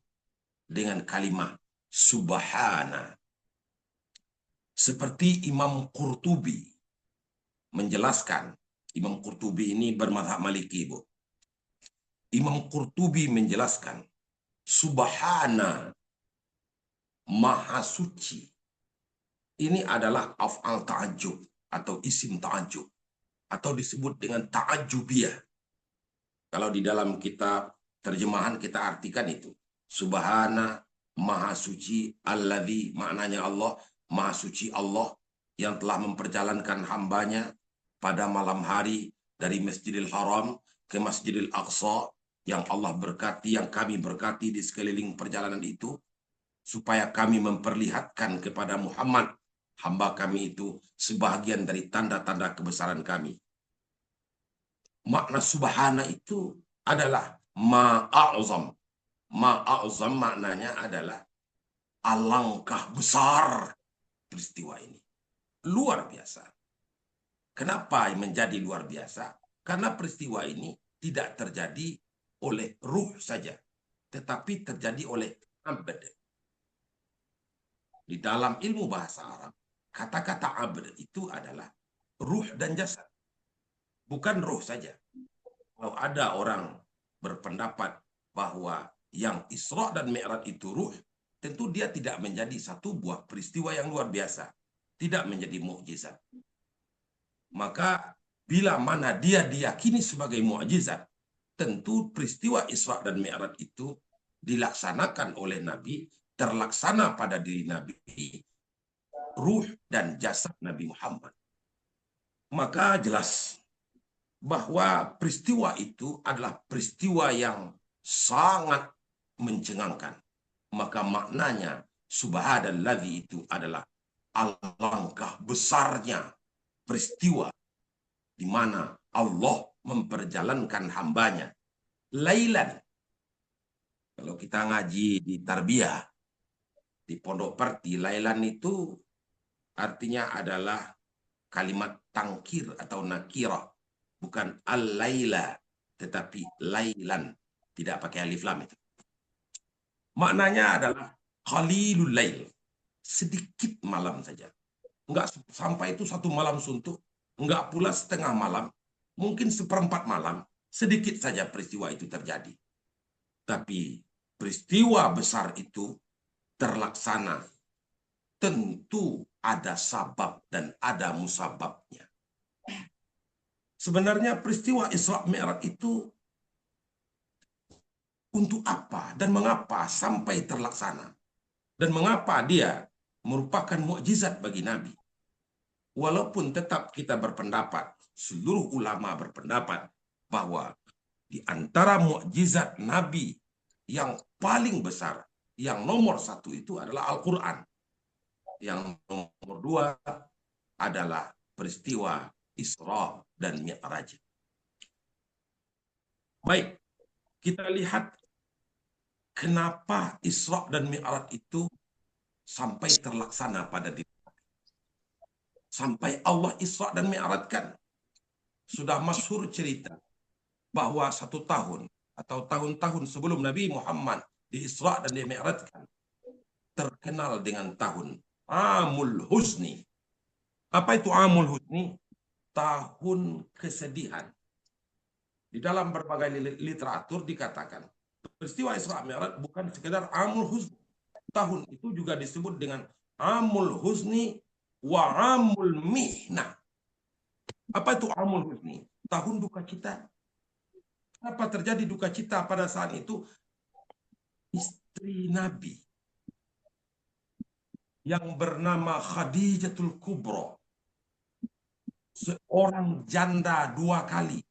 dengan kalimat subhana. Seperti Imam Qurtubi menjelaskan, Imam Qurtubi ini bermadzhab Maliki, Bu. Imam Qurtubi menjelaskan, subhana, maha suci. Ini adalah af'al ta'ajub atau isim ta'ajub, atau disebut dengan ta'ajubiyah. Kalau di dalam kitab terjemahan kita artikan itu. Subhana, maha suci, alladzi, maknanya Allah, maha suci Allah yang telah memperjalankan hambanya pada malam hari dari Masjidil Haram ke Masjidil Aqsa, yang Allah berkati, yang kami berkati di sekeliling perjalanan itu, supaya kami memperlihatkan kepada Muhammad, hamba kami itu, sebahagian dari tanda-tanda kebesaran kami. Makna subhana itu adalah ma'a'zam. Ma'a'zam maknanya adalah alangkah besar peristiwa ini. Luar biasa. Kenapa menjadi luar biasa? Karena peristiwa ini tidak terjadi oleh ruh saja, tetapi terjadi oleh abd. Di dalam ilmu bahasa Arab, kata-kata abd itu adalah ruh dan jasad. Bukan ruh saja. Kalau ada orang berpendapat bahwa yang Isra dan Mi'raj itu ruh, tentu dia tidak menjadi satu buah peristiwa yang luar biasa. Tidak menjadi mukjizat. Maka bila mana dia diyakini sebagai mukjizat, tentu peristiwa Isra dan Mi'raj itu dilaksanakan oleh Nabi, terlaksana pada diri Nabi, ruh dan jasad Nabi Muhammad. Maka jelas bahwa peristiwa itu adalah peristiwa yang sangat mencengangkan. Maka maknanya subhanalladzi itu adalah alangkah besarnya peristiwa di mana Allah memperjalankan hambanya lailan. Kalau kita ngaji di tarbiyah di Pondok Perti, lailan itu artinya adalah kalimat tangkir atau nakirah, bukan al-laila, tetapi lailan, tidak pakai alif lam itu. Maknanya adalah qalilul lail, sedikit malam saja. Enggak sampai itu satu malam suntuk, enggak pula setengah malam, mungkin seperempat malam, sedikit saja peristiwa itu terjadi. Tapi peristiwa besar itu terlaksana, tentu ada sabab dan ada musababnya. Sebenarnya peristiwa Isra Mi'raj itu untuk apa dan mengapa sampai terlaksana? Dan mengapa dia merupakan mukjizat bagi Nabi? Walaupun tetap kita berpendapat, seluruh ulama berpendapat bahwa di antara mukjizat Nabi yang paling besar, yang nomor satu itu adalah Al-Quran. Yang nomor dua adalah peristiwa Isra dan Mi'raj. Baik, kita lihat kenapa Isra dan Mi'raj itu sampai terlaksana pada diri. Sampai Allah Isra dan Mi'rajkan. Sudah masyhur cerita bahwa 1 tahun atau tahun-tahun sebelum Nabi Muhammad di Isra dan di Mi'rajkan terkenal dengan tahun Amul Huzni. Apa itu Amul Huzni? Tahun kesedihan. Di dalam berbagai literatur dikatakan peristiwa Isra Mi'raj bukan sekedar Amul Huzni. Tahun itu juga disebut dengan Amul Huzni wa Amul Mihnah. Apa itu Amul Huzni? Tahun duka cita. Kenapa terjadi duka cita pada saat itu? Istri Nabi yang bernama Khadijatul Kubra, seorang janda 2 kali,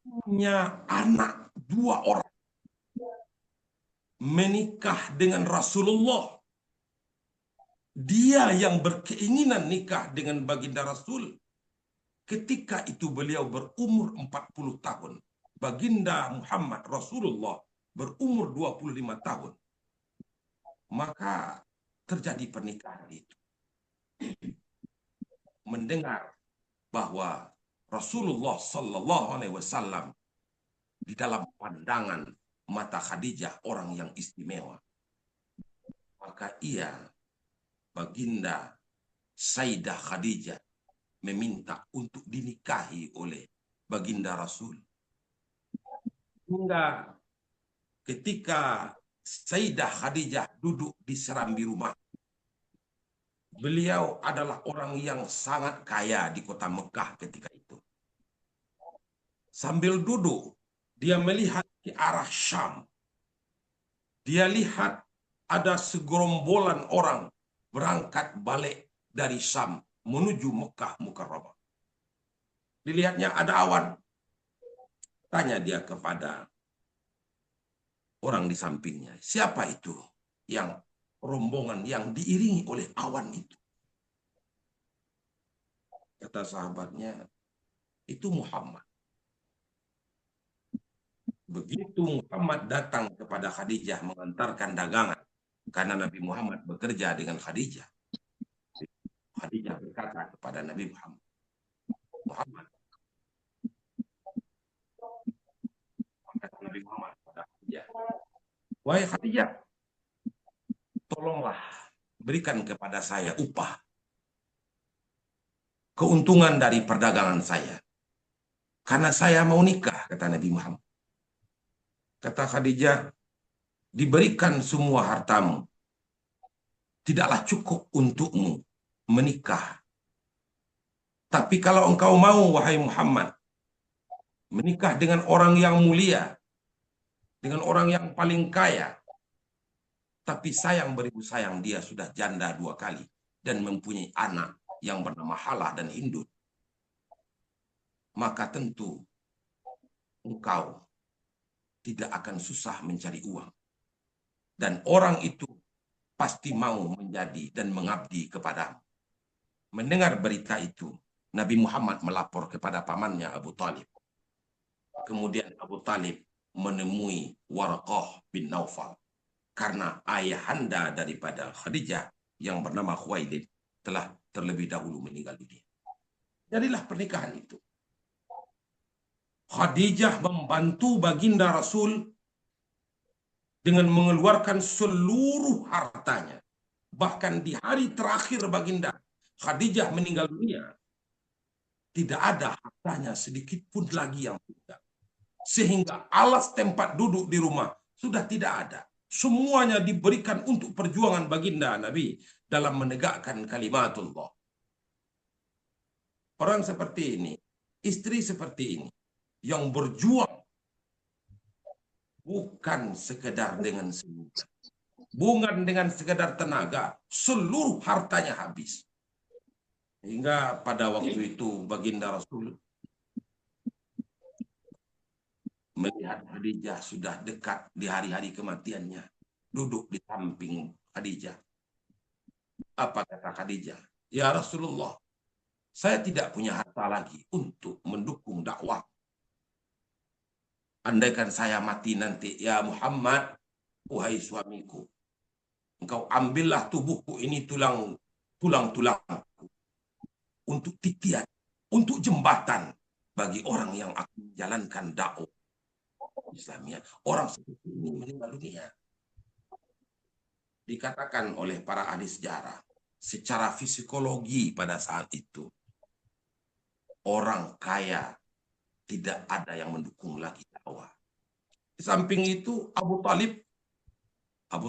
punya anak 2 orang, menikah dengan Rasulullah. Dia yang berkeinginan nikah dengan baginda Rasul. Ketika itu beliau berumur 40 tahun. Baginda Muhammad Rasulullah berumur 25 tahun. Maka terjadi pernikahan itu. Mendengar bahwa Rasulullah Sallallahu Alaihi Wasallam di dalam pandangan mata Khadijah orang yang istimewa. Maka ia, baginda Sayyidah Khadijah, meminta untuk dinikahi oleh baginda Rasul. Hingga ketika Sayyidah Khadijah duduk di serambi rumah, beliau adalah orang yang sangat kaya di kota Mekah ketika itu. Sambil duduk, dia melihat ke arah Syam. Dia lihat ada segerombolan orang berangkat balik dari Syam menuju Mekah Mukarramah. Dilihatnya ada awan. Tanya dia kepada orang di sampingnya, siapa itu yang rombongan yang diiringi oleh awan itu? Kata sahabatnya, itu Muhammad. Begitu Muhammad datang kepada Khadijah mengantarkan dagangan, karena Nabi Muhammad bekerja dengan Khadijah. Khadijah berkata kepada Nabi Muhammad, Muhammad, Nabi Muhammad kepada Khadijah, wahai Khadijah, tolonglah berikan kepada saya upah, keuntungan dari perdagangan saya, karena saya mau nikah, kata Nabi Muhammad. Kata Khadijah, diberikan semua hartamu, tidaklah cukup untukmu menikah. Tapi kalau engkau mau, wahai Muhammad, menikah dengan orang yang mulia, dengan orang yang paling kaya, tapi sayang beribu sayang, dia sudah janda 2 kali dan mempunyai anak yang bernama Halah dan Hindun, maka tentu engkau tidak akan susah mencari uang. Dan orang itu pasti mau menjadi dan mengabdi kepadamu. Mendengar berita itu, Nabi Muhammad melapor kepada pamannya Abu Talib. Kemudian Abu Talib menemui Waraqah bin Naufal. Karena ayahanda daripada Khadijah yang bernama Khuwailid telah terlebih dahulu meninggal dunia. Jadilah pernikahan itu. Khadijah membantu baginda Rasul dengan mengeluarkan seluruh hartanya. Bahkan di hari terakhir baginda Khadijah meninggal dunia, tidak ada hartanya sedikit pun lagi yang tinggal. Sehingga alas tempat duduk di rumah sudah tidak ada. Semuanya diberikan untuk perjuangan baginda Nabi dalam menegakkan kalimatullah. Orang seperti ini, istri seperti ini, yang berjuang bukan sekedar dengan senyuman, bukan dengan sekedar tenaga, seluruh hartanya habis. Hingga pada waktu itu baginda Rasul melihat Khadijah sudah dekat di hari-hari kematiannya, duduk di samping Khadijah. Apa kata Khadijah? Ya Rasulullah, saya tidak punya harta lagi untuk mendukung dakwah. Andaikan saya mati nanti, ya Muhammad, wahai suamiku, engkau ambillah tubuhku ini tulang-tulangku untuk titian, untuk jembatan bagi orang yang akan menjalankan dakwah Islamiyah. Orang seperti ini meninggal dunia. Dikatakan oleh para ahli sejarah, secara psikologi pada saat itu, orang kaya tidak ada yang mendukung lagi dakwah. Di samping itu Abu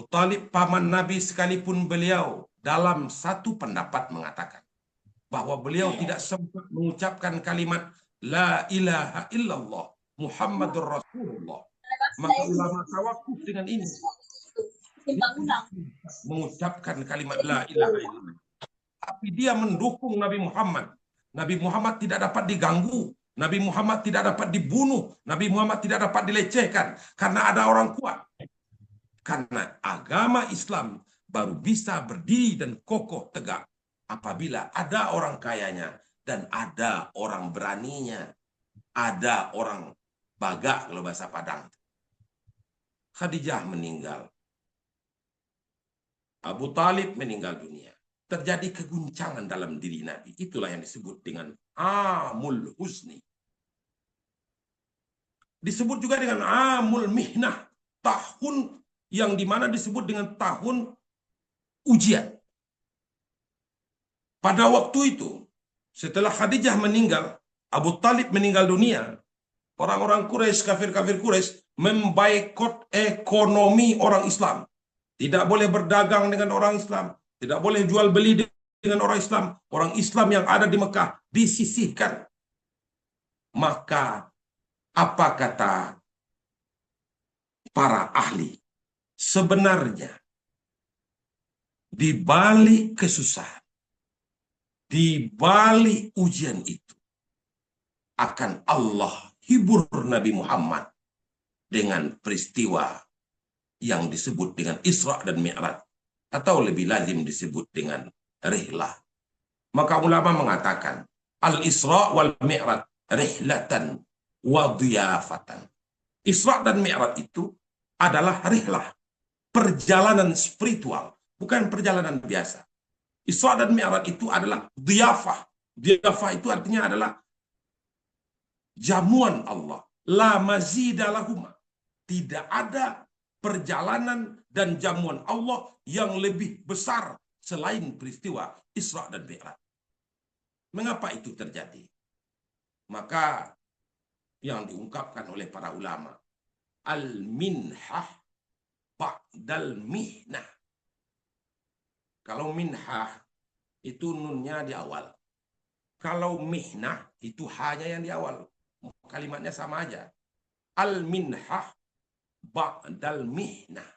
Talib paman Nabi sekalipun beliau dalam satu pendapat mengatakan bahwa beliau tidak sempat mengucapkan kalimat La ilaha illallah Muhammadur Rasulullah. Maka ulama tawakuf dengan ini. Mengucapkan kalimat La ilaha illallah. Tapi dia mendukung Nabi Muhammad. Nabi Muhammad tidak dapat diganggu. Nabi Muhammad tidak dapat dibunuh. Nabi Muhammad tidak dapat dilecehkan. Karena ada orang kuat. Karena agama Islam baru bisa berdiri dan kokoh tegak apabila ada orang kayanya dan ada orang beraninya. Ada orang bagak kalau bahasa Padang. Khadijah meninggal. Abu Talib meninggal dunia. Terjadi keguncangan dalam diri Nabi. Itulah yang disebut dengan Amul Husni. Disebut juga dengan Amul Mihnah. Tahun yang dimana disebut dengan tahun ujian. Pada waktu itu, setelah Khadijah meninggal, Abu Talib meninggal dunia, orang-orang Quraisy, kafir-kafir Quraisy memboikot ekonomi orang Islam. Tidak boleh berdagang dengan orang Islam, tidak boleh jual beli dengan orang Islam. Orang Islam yang ada di Mekah disisihkan. Maka apa kata para ahli? Sebenarnya di balik kesusahan, di balik ujian itu, akan Allah hibur Nabi Muhammad dengan peristiwa yang disebut dengan Isra dan Mi'raj, atau lebih lazim disebut dengan rihlah. Maka ulama mengatakan al-Isra wal Mi'raj rihlatan wa dhiyafatan. Isra dan Mi'raj itu adalah rihlah, perjalanan spiritual, bukan perjalanan biasa. Isra dan Mi'raj itu adalah dhiyafah. Dhiyafah itu artinya adalah jamuan Allah. La mazida lahuma. Tidak ada perjalanan dan jamuan Allah yang lebih besar selain peristiwa Isra dan Mi'raj. Mengapa itu terjadi? Maka yang diungkapkan oleh para ulama, al-minhah ba'dal mihnah. Kalau minhah itu nunnya di awal. Kalau mihnah itu hanya yang di awal. Kalimatnya sama aja. Al-minhah ba'dal mihnah.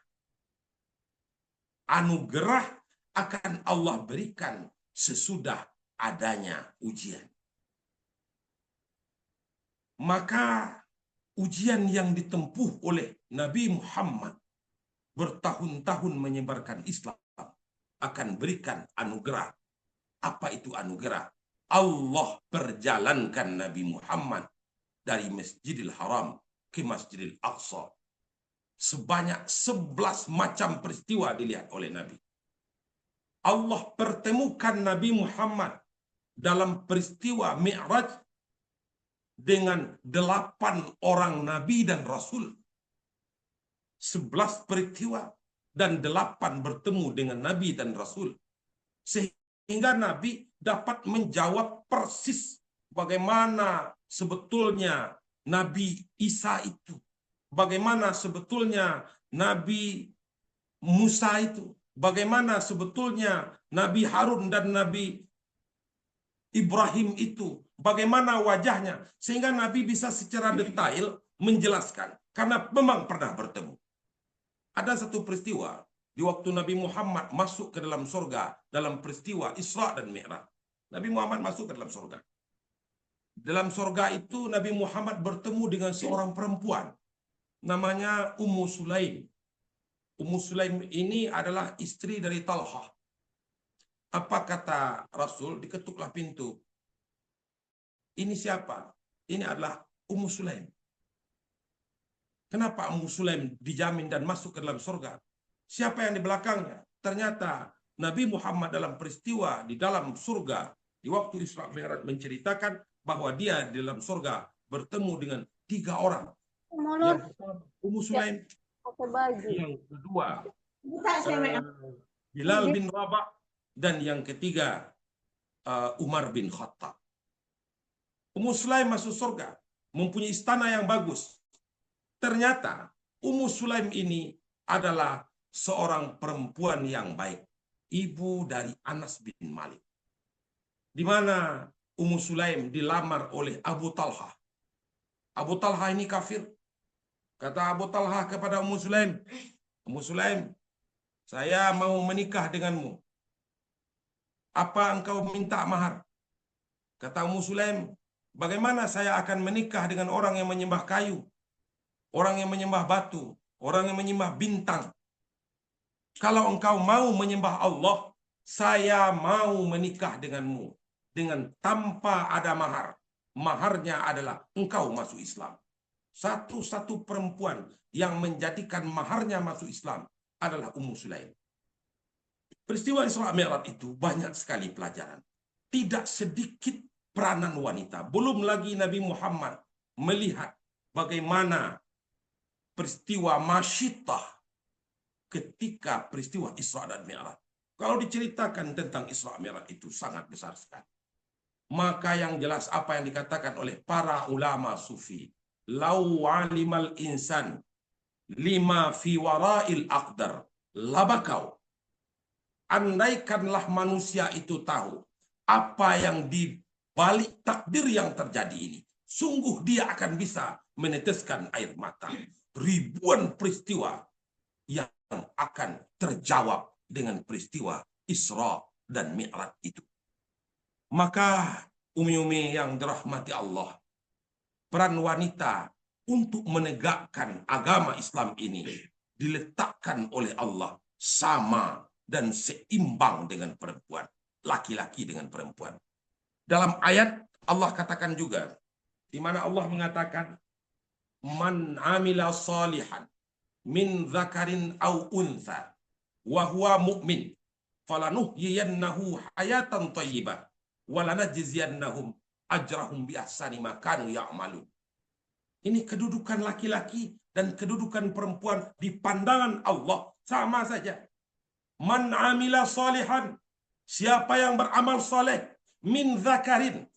Anugerah akan Allah berikan sesudah adanya ujian. Maka ujian yang ditempuh oleh Nabi Muhammad bertahun-tahun menyebarkan Islam akan berikan anugerah. Apa itu anugerah? Allah perjalankan Nabi Muhammad dari Masjidil Haram ke Masjidil Aqsa. Sebanyak 11 macam peristiwa dilihat oleh Nabi. Allah pertemukan Nabi Muhammad dalam peristiwa Mi'raj dengan 8 orang Nabi dan Rasul. 11 peristiwa dan 8 bertemu dengan Nabi dan Rasul. Sehingga Nabi dapat menjawab persis bagaimana sebetulnya Nabi Isa itu. Bagaimana sebetulnya Nabi Musa itu. Bagaimana sebetulnya Nabi Harun dan Nabi Ibrahim itu. Bagaimana wajahnya. Sehingga Nabi bisa secara detail menjelaskan. Karena memang pernah bertemu. Ada satu peristiwa di waktu Nabi Muhammad masuk ke dalam surga dalam peristiwa Isra dan Mi'raj. Nabi Muhammad masuk ke dalam surga. Dalam surga itu Nabi Muhammad bertemu dengan seorang perempuan namanya Ummu Sulaim. Ummu Sulaim ini adalah istri dari Talhah. Apa kata Rasul? Diketuklah pintu. Ini siapa? Ini adalah Ummu Sulaim. Kenapa Ummu Sulaim dijamin dan masuk ke dalam surga? Siapa yang di belakangnya? Ternyata Nabi Muhammad dalam peristiwa di dalam surga di waktu Isra Mi'raj menceritakan bahwa dia di dalam surga bertemu dengan 3 orang. Yang pertama Ummu Sulaim, yang kedua Bilal bin Rabah, dan yang ketiga Umar bin Khattab. Ummu Sulaim masuk surga, mempunyai istana yang bagus. Ternyata Ummu Sulaim ini adalah seorang perempuan yang baik, ibu dari Anas bin Malik. Di mana Ummu Sulaim dilamar oleh Abu Talha. Abu Talha ini kafir. Kata Abu Talha kepada Ummu Sulaim, Ummu Sulaim, saya mau menikah denganmu. Apa engkau minta mahar? Kata Ummu Sulaim, bagaimana saya akan menikah dengan orang yang menyembah kayu, orang yang menyembah batu, orang yang menyembah bintang, Kalau engkau mau menyembah Allah, saya mau menikah denganmu dengan tanpa ada mahar. Maharnya adalah engkau masuk Islam. Satu-satu perempuan yang menjadikan maharnya masuk Islam adalah Ummu Sulaim. Peristiwa Isra Mi'raj itu banyak sekali pelajaran. Tidak sedikit peranan wanita. Belum lagi Nabi Muhammad melihat bagaimana peristiwa Masyitah ketika peristiwa Isra dan Mi'raj. Kalau diceritakan tentang Isra Mi'raj itu sangat besar sekali. Maka yang jelas apa yang dikatakan oleh para ulama sufi, lau alimal insan lima fi wara'il aqdar labakau. Andaikanlah manusia itu tahu apa yang di balik takdir yang terjadi ini, sungguh dia akan bisa meneteskan air mata. Ribuan peristiwa yang akan terjawab dengan peristiwa Isra dan Mi'raj itu. Maka umi-umi yang dirahmati Allah, peran wanita untuk menegakkan agama Islam ini diletakkan oleh Allah sama dan seimbang dengan perempuan, laki-laki dengan perempuan. Dalam ayat Allah katakan juga, di mana Allah mengatakan, man amila salihan min dzakarin aw untha wa huwa mu'min falanuhyiyannahu hayatan thayyibah wa lanajziyannahum ajrahum bi ahsani ma kanu ya'malun. Ini kedudukan laki-laki dan kedudukan perempuan di pandangan Allah sama saja. Man amila salihan, siapa yang beramal saleh, min dzakarin,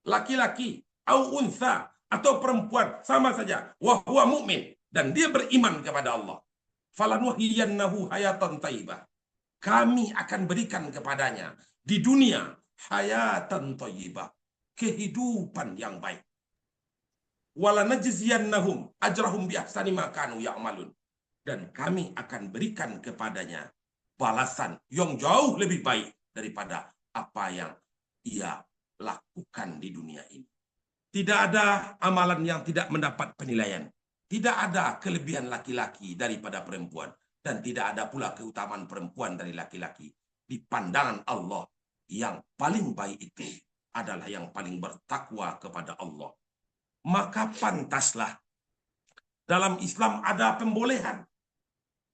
laki-laki, au untha, atau perempuan, sama saja, wa huwa mu'min, dan dia beriman kepada Allah. Falanuhyiyannahu hayatan thayyibah. Kami akan berikan kepadanya di dunia hayatan thayyibah, kehidupan yang baik. Walanajziyannahum ajrahum bi ahsani ma kanu ya'malun. Dan kami akan berikan kepadanya balasan yang jauh lebih baik daripada apa yang ia lakukan di dunia ini. Tidak ada amalan yang tidak mendapat penilaian. Tidak ada kelebihan laki-laki daripada perempuan. Dan tidak ada pula keutamaan perempuan dari laki-laki. Di pandangan Allah, yang paling baik itu adalah yang paling bertakwa kepada Allah. Maka pantaslah dalam Islam ada pembolehan.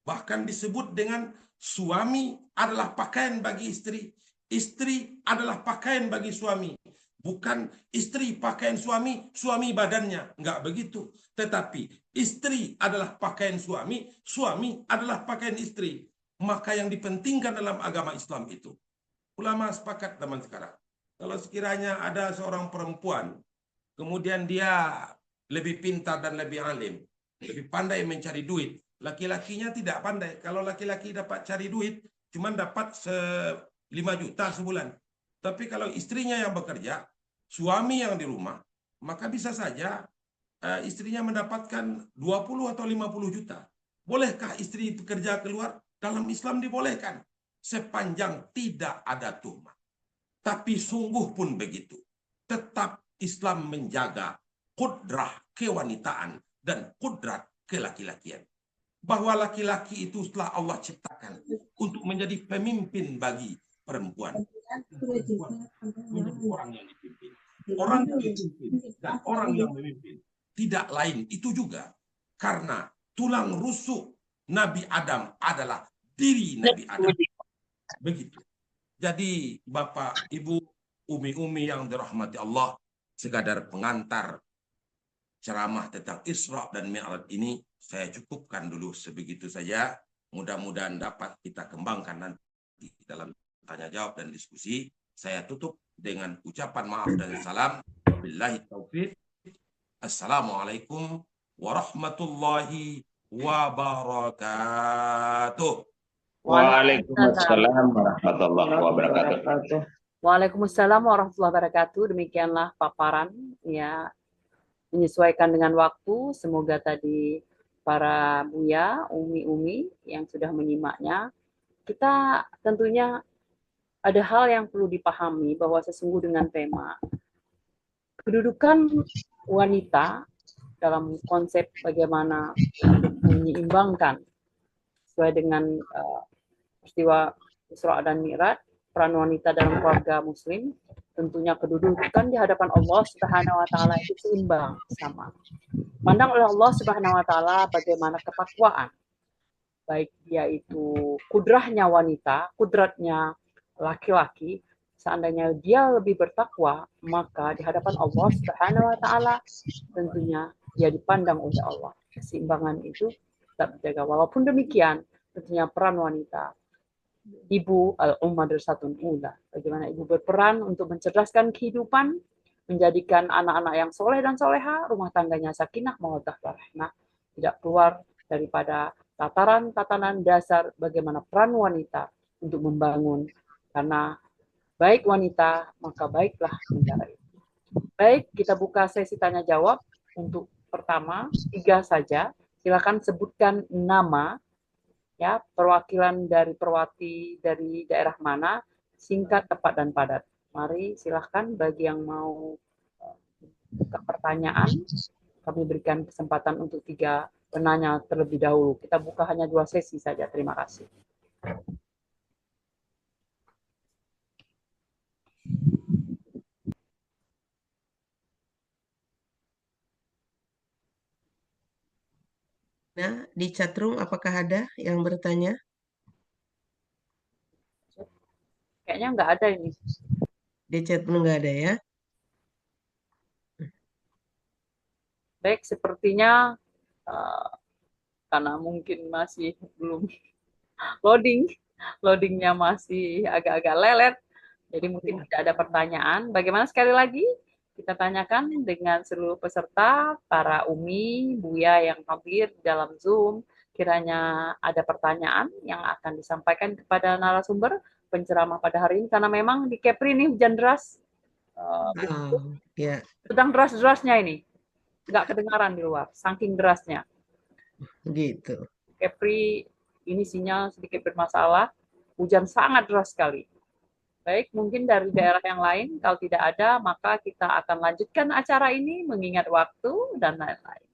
Bahkan disebut dengan suami adalah pakaian bagi istri. Istri adalah pakaian bagi suami. Bukan istri pakaian suami, suami badannya. Enggak begitu. Tetapi istri adalah pakaian suami, suami adalah pakaian istri. Maka yang dipentingkan dalam agama Islam itu. Ulama sepakat zaman sekarang. Kalau sekiranya ada seorang perempuan, kemudian dia lebih pintar dan lebih alim, lebih pandai mencari duit. Laki-lakinya tidak pandai. Kalau laki-laki dapat cari duit, cuma dapat 5 juta sebulan. Tapi kalau istrinya yang bekerja, suami yang di rumah, maka bisa saja istrinya mendapatkan 20 atau 50 juta. Bolehkah istri bekerja keluar? Dalam Islam dibolehkan. Sepanjang tidak ada tuhmat. Tapi sungguh pun begitu. Tetap Islam menjaga kudrah kewanitaan dan kudrat kelaki-lakian. Bahwa laki-laki itu setelah Allah ciptakan untuk menjadi pemimpin bagi perempuan. Perempuan menjadi orang yang dipimpin. Orang yang dipimpin dan orang yang memimpin. Tidak lain itu juga. Karena tulang rusuk Nabi Adam adalah diri Nabi Adam. Begitu. Jadi Bapak, Ibu, umi-umi yang dirahmati Allah, sekadar pengantar ceramah tentang Isra dan Mi'raj ini saya cukupkan dulu sebegitu saja. Mudah-mudahan dapat kita kembangkan nanti dalam tanya jawab dan diskusi. Saya tutup dengan ucapan maaf dan salam. Billahi taufiq. Assalamualaikum warahmatullahi wabarakatuh. Waalaikumsalam warahmatullahi wabarakatuh. Waalaikumsalam warahmatullahi wabarakatuh. Demikianlah paparan ya, menyesuaikan dengan waktu. Semoga tadi para buya, umi-umi yang sudah menyimaknya, kita tentunya ada hal yang perlu dipahami bahwa sesungguh dengan tema kedudukan wanita dalam konsep bagaimana menyeimbangkan sesuai dengan peristiwa Isra dan Mi'raj, peran wanita dalam keluarga muslim, tentunya kedudukan di hadapan Allah Subhanahu wa taala itu seimbang, sama. Pandang oleh Allah Subhanahu wa taala bagaimana ketakwaan, baik dia itu kudrahnya wanita, kudratnya laki-laki, seandainya dia lebih bertakwa, maka di hadapan Allah Subhanahu wa taala tentunya dia dipandang oleh Allah. Keseimbangan itu tetap dijaga. Walaupun demikian, tentunya peran wanita, ibu al-ummah madrasatun ula, bagaimana ibu berperan untuk mencerdaskan kehidupan, menjadikan anak-anak yang soleh dan soleha, rumah tangganya sakinah, mawaddah warahmah, tidak keluar daripada tatanan dasar bagaimana peran wanita untuk membangun, karena baik wanita maka baiklah negara itu. Baik, kita buka sesi tanya jawab. Untuk pertama 3 saja, silakan sebutkan nama, ya, perwakilan dari perwati dari daerah mana, singkat, tepat dan padat. Mari silakan bagi yang mau buka pertanyaan, kami berikan kesempatan untuk 3 penanya terlebih dahulu. Kita buka hanya 2 sesi saja. Terima kasih. Nah, di chatroom apakah ada yang bertanya? Kayaknya nggak ada ini. Di chatroom nggak ada ya? Baik, sepertinya karena mungkin masih belum loadingnya masih agak-agak lelet, jadi mungkin tidak ada pertanyaan. Bagaimana sekali lagi kita tanyakan dengan seluruh peserta, para Umi, Buya yang hadir dalam Zoom, kiranya ada pertanyaan yang akan disampaikan kepada narasumber penceramah pada hari ini, karena memang di Kepri ini hujan deras, Ya. sedang deras-derasnya ini, nggak kedengaran di luar, saking derasnya. Gitu. Kepri ini sinyal sedikit bermasalah, hujan sangat deras sekali. Baik, mungkin dari daerah yang lain, kalau tidak ada, maka kita akan lanjutkan acara ini mengingat waktu dan lain-lain.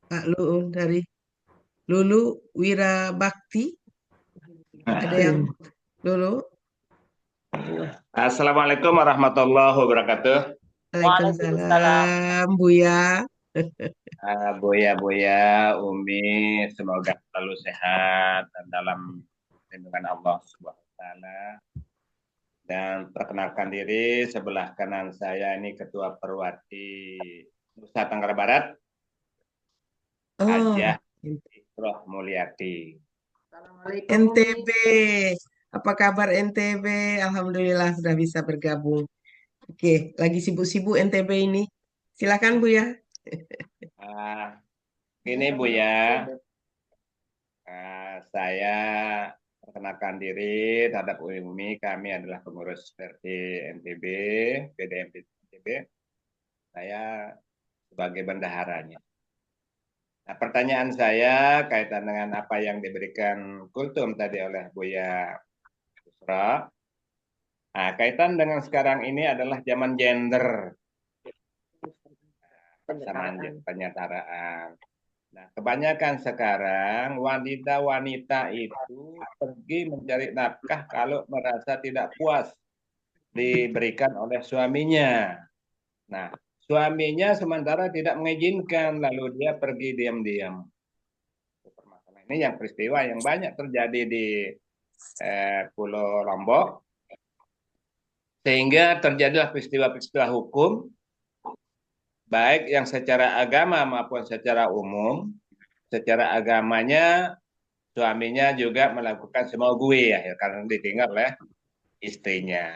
Pak Luun dari Lulu Wira Bakti. Ada yang Lulu? Assalamualaikum warahmatullahi wabarakatuh. Waalaikumsalam, Buya. Buya, Umi, semoga selalu sehat dan dalam lindungan Allah Subhanahu wa taala. Dan perkenalkan diri, sebelah kanan saya ini Ketua Perwati Nusa Tenggara Barat, Hajah Isroh Mulyati. NTB, apa kabar NTB? Alhamdulillah sudah bisa bergabung. Oke, lagi sibuk-sibuk NTB ini. Silakan Buya. Ini Buya, saya perkenalkan diri terhadap Umi, kami adalah pengurus versi NTB, PDMP NTB. Saya sebagai bendaharanya. Nah, pertanyaan saya kaitan dengan apa yang diberikan kultum tadi oleh Buya Busra. Nah, kaitan dengan sekarang ini adalah zaman gender. Persamaan penyetaraan. Nah, kebanyakan sekarang wanita-wanita itu pergi mencari nafkah kalau merasa tidak puas diberikan oleh suaminya. Nah, suaminya sementara tidak mengizinkan, lalu dia pergi diam-diam. Ini yang peristiwa yang banyak terjadi di Pulau Lombok, sehingga terjadilah peristiwa-peristiwa hukum, baik yang secara agama maupun secara umum. Secara agamanya, suaminya juga melakukan semau gue ya, karena ditinggal oleh istrinya.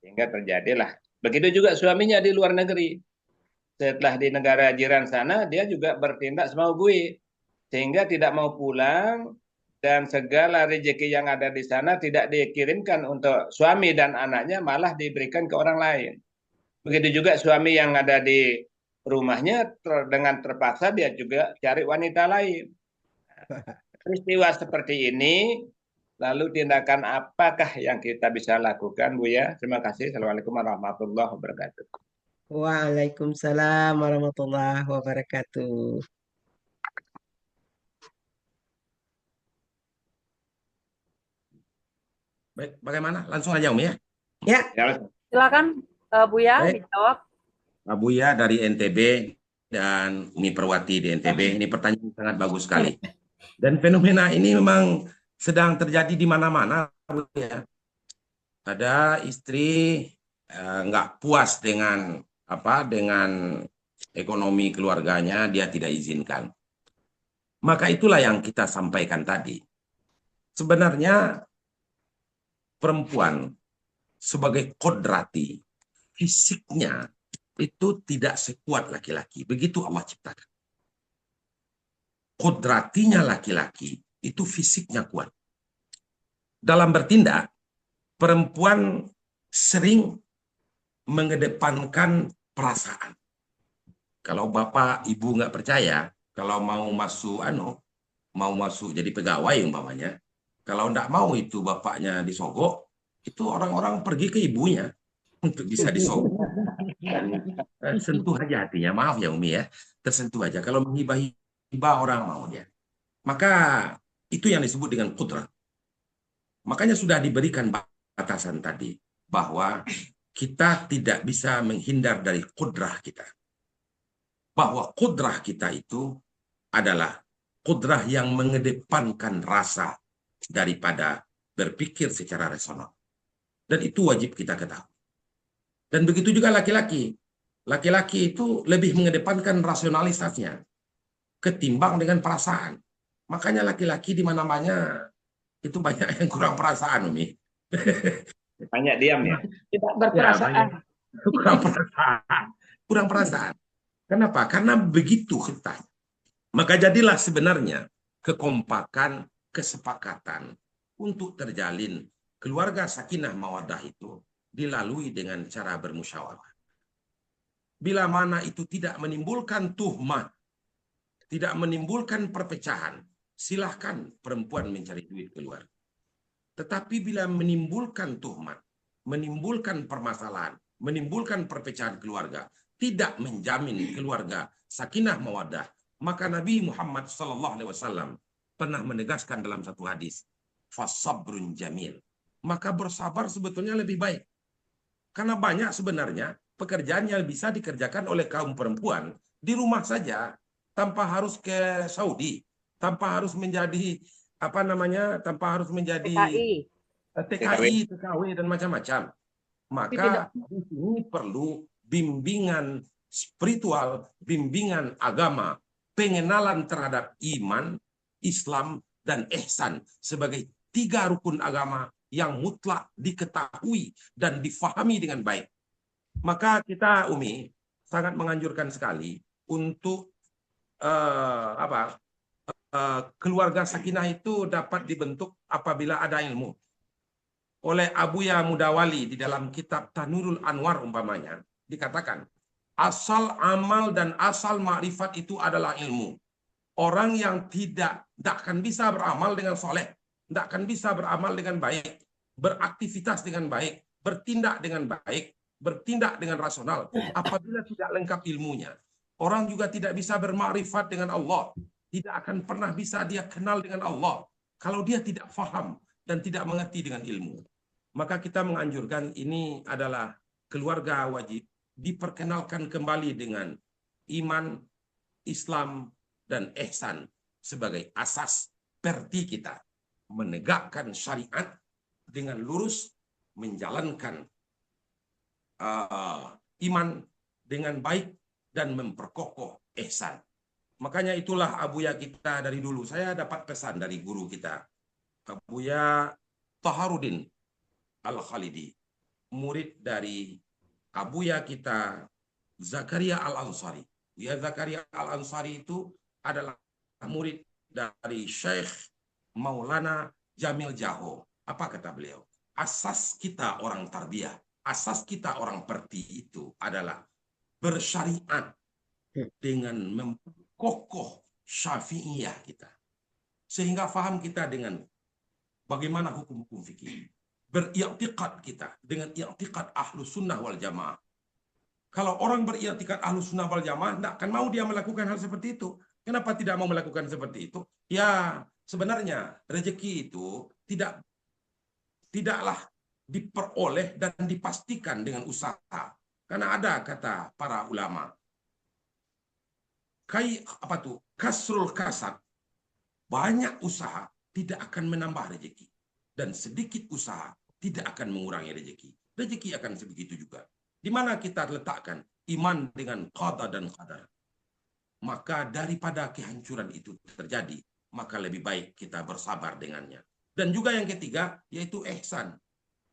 Sehingga terjadilah. Begitu juga suaminya di luar negeri. Setelah di negara jiran sana, dia juga bertindak semau gue. Sehingga tidak mau pulang, dan segala rezeki yang ada di sana tidak dikirimkan untuk suami dan anaknya, malah diberikan ke orang lain. Begitu juga suami yang ada di rumahnya dengan terpaksa dia juga cari wanita lain. Peristiwa seperti ini, lalu tindakan apakah yang kita bisa lakukan, Buya? Terima kasih. Assalamualaikum warahmatullahi wabarakatuh. Waalaikumsalam warahmatullahi wabarakatuh. Baik, bagaimana? Langsung aja Umi ya. Ya, Ya, Silakan Buya Baik. dijawab. Abuya dari NTB dan Umi Perwati di NTB. Ini pertanyaan sangat bagus sekali. Dan fenomena ini memang sedang terjadi di mana-mana, Bu, ya. Ada istri nggak puas dengan dengan ekonomi keluarganya, dia tidak izinkan. Maka itulah yang kita sampaikan tadi. Sebenarnya perempuan sebagai kodrati, fisiknya itu tidak sekuat laki-laki. Begitu Allah ciptakan. Kodratinya laki-laki itu fisiknya kuat. Dalam bertindak, perempuan sering mengedepankan perasaan. Kalau bapak ibu nggak percaya, kalau mau masuk jadi pegawai umpamanya, kalau nggak mau itu bapaknya disogok, itu orang-orang pergi ke ibunya untuk bisa disogok. Dan sentuh aja hatinya, maaf ya Umi ya, tersentuh aja. Kalau menghibah orang mau dia. Maka itu yang disebut dengan kudrat. Makanya sudah diberikan batasan tadi bahwa kita tidak bisa menghindar dari kudrah kita. Bahwa kudrah kita itu adalah kudrah yang mengedepankan rasa daripada berpikir secara rasional. Dan itu wajib kita ketahui. Dan begitu juga laki-laki. Laki-laki itu lebih mengedepankan rasionalitasnya ketimbang dengan perasaan. Makanya laki-laki di mana-mana itu banyak yang kurang perasaan, Umi. banyak diam ya. Tidak berperasaan. Kurang perasaan. Kurang perasaan. Kenapa? Karena begitu kita. Maka jadilah sebenarnya kekompakan, kesepakatan untuk terjalin keluarga sakinah mawaddah itu dilalui dengan cara bermusyawarah. Bila mana itu tidak menimbulkan tuhmah, tidak menimbulkan perpecahan, silahkan perempuan mencari duit keluar. Tetapi bila menimbulkan tuhmat, menimbulkan permasalahan, menimbulkan perpecahan keluarga, tidak menjamin keluarga sakinah mawaddah, maka Nabi Muhammad SAW pernah menegaskan dalam satu hadis, fasabrun jamil. Maka bersabar sebetulnya lebih baik. Karena banyak sebenarnya pekerjaan yang bisa dikerjakan oleh kaum perempuan di rumah saja, tanpa harus ke Saudi, tanpa harus menjadi tanpa harus menjadi TKI, TKW dan macam-macam. Maka di sini perlu bimbingan spiritual, bimbingan agama, pengenalan terhadap iman, Islam, dan ihsan sebagai 3 rukun agama yang mutlak diketahui dan difahami dengan baik. Maka kita, Umi, sangat menganjurkan sekali untuk keluarga sakinah itu dapat dibentuk apabila ada ilmu. Oleh Abuya Mudawali di dalam kitab Tanurul Anwar umpamanya, dikatakan, asal amal dan asal ma'rifat itu adalah ilmu. Orang yang tidak akan bisa beramal dengan soleh, tidak akan bisa beramal dengan baik, beraktivitas dengan baik, bertindak dengan baik, bertindak dengan rasional, apabila tidak lengkap ilmunya. Orang juga tidak bisa bermakrifat dengan Allah, tidak akan pernah bisa dia kenal dengan Allah kalau dia tidak faham dan tidak mengerti dengan ilmu. Maka kita menganjurkan ini adalah keluarga wajib diperkenalkan kembali dengan iman, Islam, dan ihsan sebagai asas perti kita menegakkan syariat dengan lurus, menjalankan iman dengan baik dan memperkokoh ihsan. Makanya itulah Abuya kita dari dulu. Saya dapat pesan dari guru kita, Abuya Taharuddin Al-Khalidi, murid dari Abuya kita Zakaria Al-Ansari. Ya, Zakaria Al-Ansari itu adalah murid dari Syekh Maulana Jamil Jaho. Apa kata beliau? Asas kita orang tarbiyah, asas kita orang perti itu adalah bersyariat dengan memperkokoh syafi'iyah kita. Sehingga faham kita dengan bagaimana hukum-hukum fikih. Beriktikad kita dengan iktikad ahlus sunnah wal jamaah. Kalau orang beriktikad Ahlus Sunnah wal Jamaah, tidak akan mau dia melakukan hal seperti itu. Kenapa tidak mau melakukan seperti itu? Ya, sebenarnya rezeki itu tidaklah diperoleh dan dipastikan dengan usaha. Karena ada kata para ulama, kasrul kasab, banyak usaha tidak akan menambah rezeki, dan sedikit usaha tidak akan mengurangi rezeki. Rezeki akan sebegitu juga. Di mana kita letakkan iman dengan qada dan qadar. Maka daripada kehancuran itu terjadi, maka lebih baik kita bersabar dengannya. Dan juga yang ketiga, yaitu ihsan.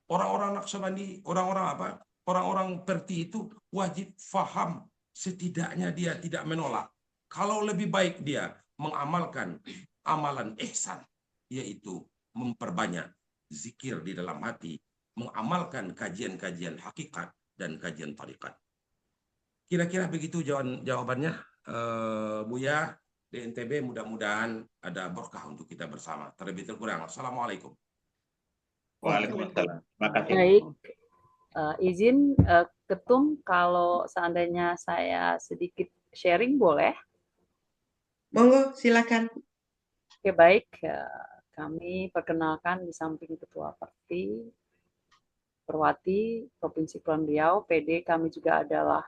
Orang-orang Naqsyabandi, orang-orang Perti itu wajib faham, setidaknya dia tidak menolak. Kalau lebih baik dia mengamalkan amalan ihsan, yaitu memperbanyak zikir di dalam hati, mengamalkan kajian-kajian hakikat dan kajian tarikat. Kira-kira begitu jawabannya, Buya di NTB. Mudah-mudahan ada berkah untuk kita bersama. Terlebih terkurang. Assalamualaikum. Waalaikumsalam. Terima kasih. Baik, izin Ketum, kalau seandainya saya sedikit sharing boleh? Monggo, silakan. Oke, baik. Kami perkenalkan di samping Ketua Perwati Provinsi Kepulauan Riau, PD, kami juga adalah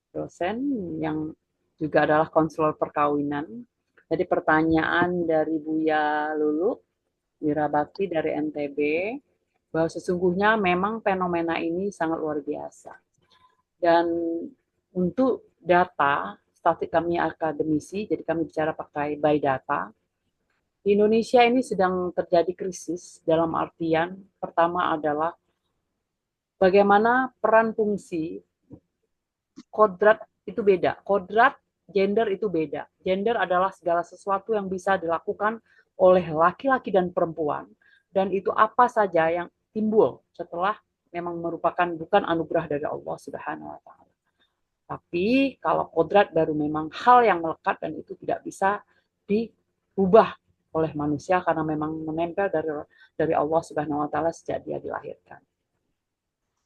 dosen yang juga adalah konselor perkawinan. Jadi pertanyaan dari Buya Lulu Wirabakti dari NTB, bahwa sesungguhnya memang fenomena ini sangat luar biasa. Dan untuk data, statistik kami akademisi, jadi kami bicara pakai by data, di Indonesia ini sedang terjadi krisis dalam artian pertama adalah bagaimana peran fungsi kodrat itu beda. Kodrat gender itu beda. Gender adalah segala sesuatu yang bisa dilakukan oleh laki-laki dan perempuan, dan itu apa saja yang timbul setelah memang merupakan bukan anugerah dari Allah Subhanahu wa taala. Tapi kalau kodrat baru memang hal yang melekat dan itu tidak bisa diubah oleh manusia karena memang menempel dari Allah Subhanahu wa taala sejak dia dilahirkan.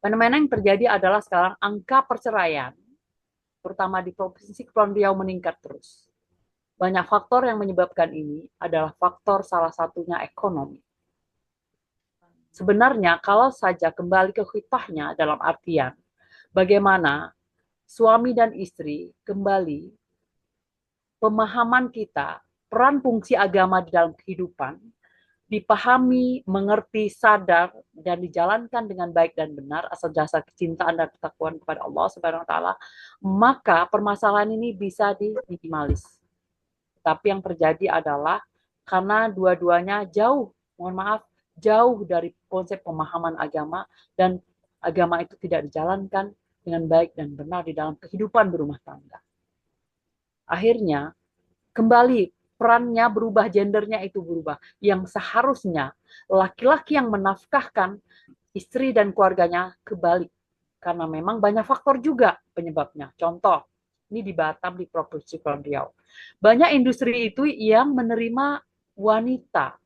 Fenomena yang terjadi adalah sekarang angka perceraian terutama di Provinsi Kepulauan Riau meningkat terus. Banyak faktor yang menyebabkan ini adalah faktor salah satunya ekonomi. Sebenarnya kalau saja kembali ke khitahnya dalam artian bagaimana suami dan istri kembali pemahaman kita, peran fungsi agama di dalam kehidupan, dipahami, mengerti, sadar, dan dijalankan dengan baik dan benar asal dasar kecintaan dan ketakwaan kepada Allah Subhanahu wa taala, maka permasalahan ini bisa diminimalis. Tapi yang terjadi adalah karena dua-duanya jauh dari konsep pemahaman agama dan agama itu tidak dijalankan dengan baik dan benar di dalam kehidupan berumah tangga. Akhirnya kembali perannya berubah, gendernya itu berubah. Yang seharusnya laki-laki yang menafkahkan istri dan keluarganya kebalik. Karena memang banyak faktor juga penyebabnya. Contoh, ini di Batam, di Provinsi Kepulauan Riau. Banyak industri itu yang menerima wanita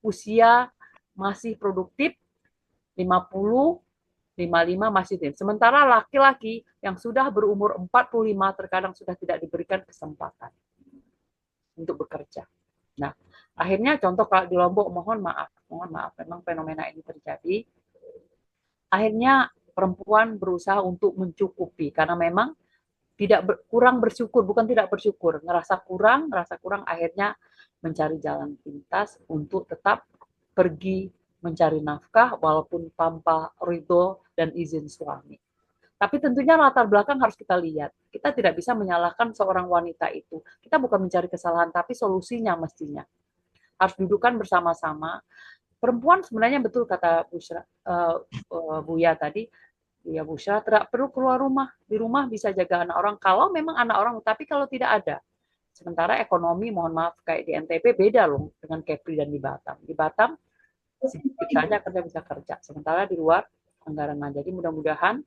usia masih produktif 50, 55 masih tim. Sementara laki-laki yang sudah berumur 45 terkadang sudah tidak diberikan kesempatan untuk bekerja. Nah, akhirnya contoh kalau di Lombok, mohon maaf, memang fenomena ini terjadi. Akhirnya perempuan berusaha untuk mencukupi karena memang kurang bersyukur, bukan tidak bersyukur, ngerasa kurang, akhirnya mencari jalan pintas untuk tetap pergi mencari nafkah walaupun tanpa ridho dan izin suami. Tapi tentunya latar belakang harus kita lihat. Kita tidak bisa menyalahkan seorang wanita itu. Kita bukan mencari kesalahan, tapi solusinya mestinya. Harus dudukkan bersama-sama. Perempuan sebenarnya betul kata Buya tadi, Buya Bushra, tidak perlu keluar rumah. Di rumah bisa jaga anak orang. Kalau memang anak orang, tapi kalau tidak ada. Sementara ekonomi, mohon maaf, kayak di NTB beda loh dengan Kepri dan di Batam. Di Batam, sedikit saja kerja bisa kerja. Sementara di luar anggaran. Jadi mudah-mudahan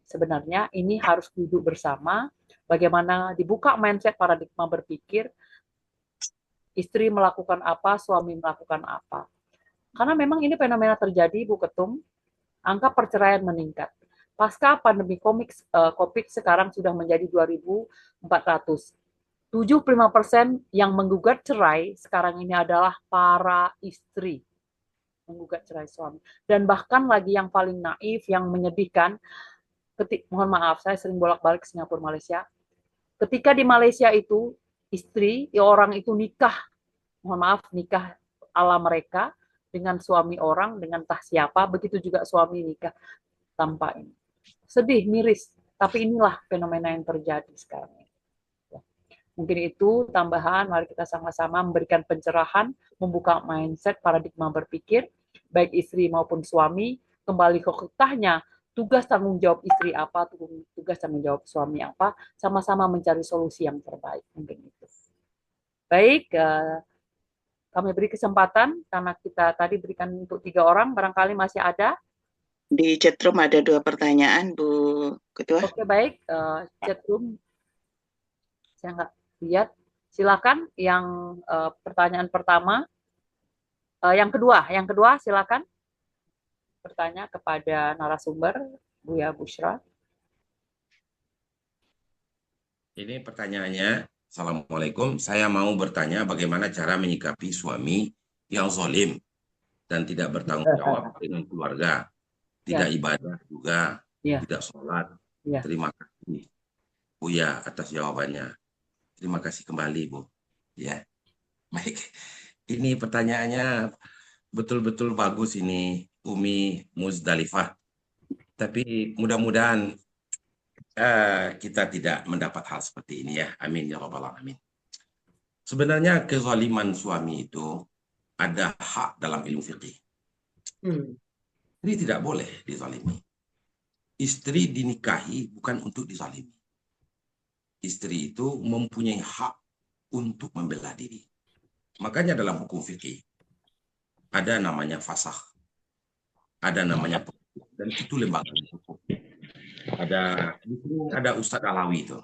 sebenarnya ini harus duduk bersama, bagaimana dibuka mindset paradigma berpikir, istri melakukan apa, suami melakukan apa. Karena memang ini fenomena terjadi, Bu Ketum, angka perceraian meningkat. pasca pandemi COVID sekarang sudah menjadi 2.400. 75% yang menggugat cerai sekarang ini adalah para istri menggugat cerai suami. Dan bahkan lagi yang paling naif, yang menyedihkan, mohon maaf, saya sering bolak-balik Singapura, Malaysia. Ketika di Malaysia itu, istri, orang itu nikah, mohon maaf, nikah ala mereka, dengan suami orang, dengan entah siapa, begitu juga suami nikah tanpa ini. Sedih, miris, tapi inilah fenomena yang terjadi sekarang. Mungkin itu tambahan, mari kita sama-sama memberikan pencerahan, membuka mindset, paradigma berpikir, baik istri maupun suami, kembali ke kitahnya, tugas tanggung jawab istri apa, tugas tanggung jawab suami apa, sama-sama mencari solusi yang terbaik. Mungkin itu. Baik, kami beri kesempatan, karena kita tadi berikan untuk 3 orang, barangkali masih ada. Di chatroom ada 2 pertanyaan, Bu Ketua. Oke, baik. Chatroom, saya nggak lihat. Silakan yang pertanyaan pertama. Yang kedua silakan bertanya kepada narasumber Buya Bushra. Ini pertanyaannya, Assalamualaikum, saya mau bertanya bagaimana cara menyikapi suami yang zalim dan tidak bertanggung jawab dengan keluarga, tidak ibadah juga, tidak sholat. Terima kasih Buya atas jawabannya. Terima kasih kembali, Bu. Ya, baik. Ini pertanyaannya betul-betul bagus ini, Umi Muzdalifah. Tapi mudah-mudahan kita tidak mendapat hal seperti ini ya. Amin ya rabbal alamin. Sebenarnya kezaliman suami itu ada hak dalam ilmu fikih. Istri tidak boleh dizalimi. Istri dinikahi bukan untuk dizalimi. Istri itu mempunyai hak untuk membela diri. Makanya dalam hukum fikih ada namanya fasakh, ada namanya dan itu lembaga hukum. Ada Ustadz Alawi itu,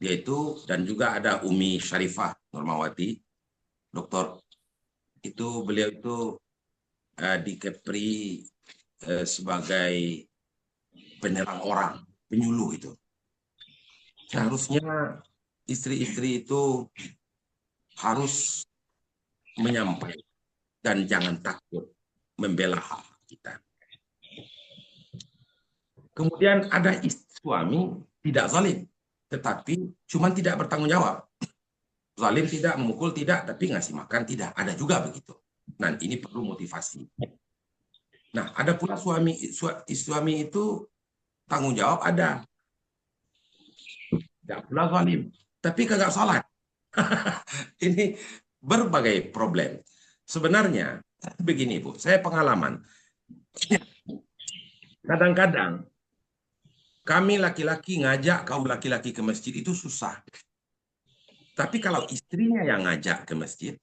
dia itu, dan juga ada Umi Syarifah Nurmawati, doktor. Itu beliau itu di Kepri sebagai penyerang orang, penyuluh itu. Seharusnya istri-istri itu harus menyampaikan dan jangan takut membela hak kita. Kemudian ada suami tidak zalim, tetapi cuma tidak bertanggung jawab. Zalim tidak, memukul tidak, tapi ngasih makan tidak. Ada juga begitu. Dan ini perlu motivasi. Nah, ada pula suami itu tanggung jawab ada. Tidak pula zalim, tapi kagak salat. Ini berbagai problem. Sebenarnya begini, Bu, saya pengalaman. Kadang-kadang kami laki-laki ngajak kaum laki-laki ke masjid itu susah. Tapi kalau istrinya yang ngajak ke masjid,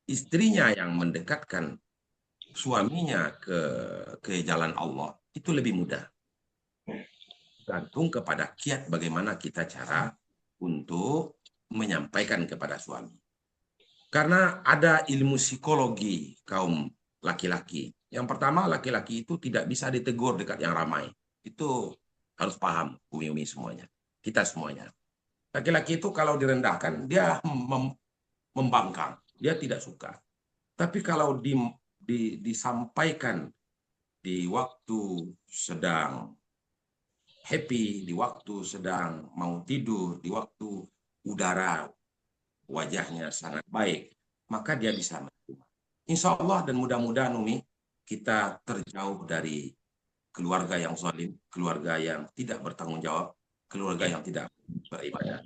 istrinya yang mendekatkan suaminya ke jalan Allah, itu lebih mudah. Gantung kepada kiat bagaimana kita cara untuk menyampaikan kepada suami. Karena ada ilmu psikologi kaum laki-laki. Yang pertama, laki-laki itu tidak bisa ditegur dekat yang ramai. Itu harus paham, umi-umi semuanya. Kita semuanya. Laki-laki itu kalau direndahkan, dia membangkang. Dia tidak suka. Tapi kalau disampaikan di waktu sedang happy, di waktu sedang mau tidur, di waktu udara wajahnya sangat baik, maka dia bisa menerima. Insya Allah dan mudah-mudahan Umi, kita terjauh dari keluarga yang zalim, keluarga yang tidak bertanggung jawab, keluarga yang tidak beribadah.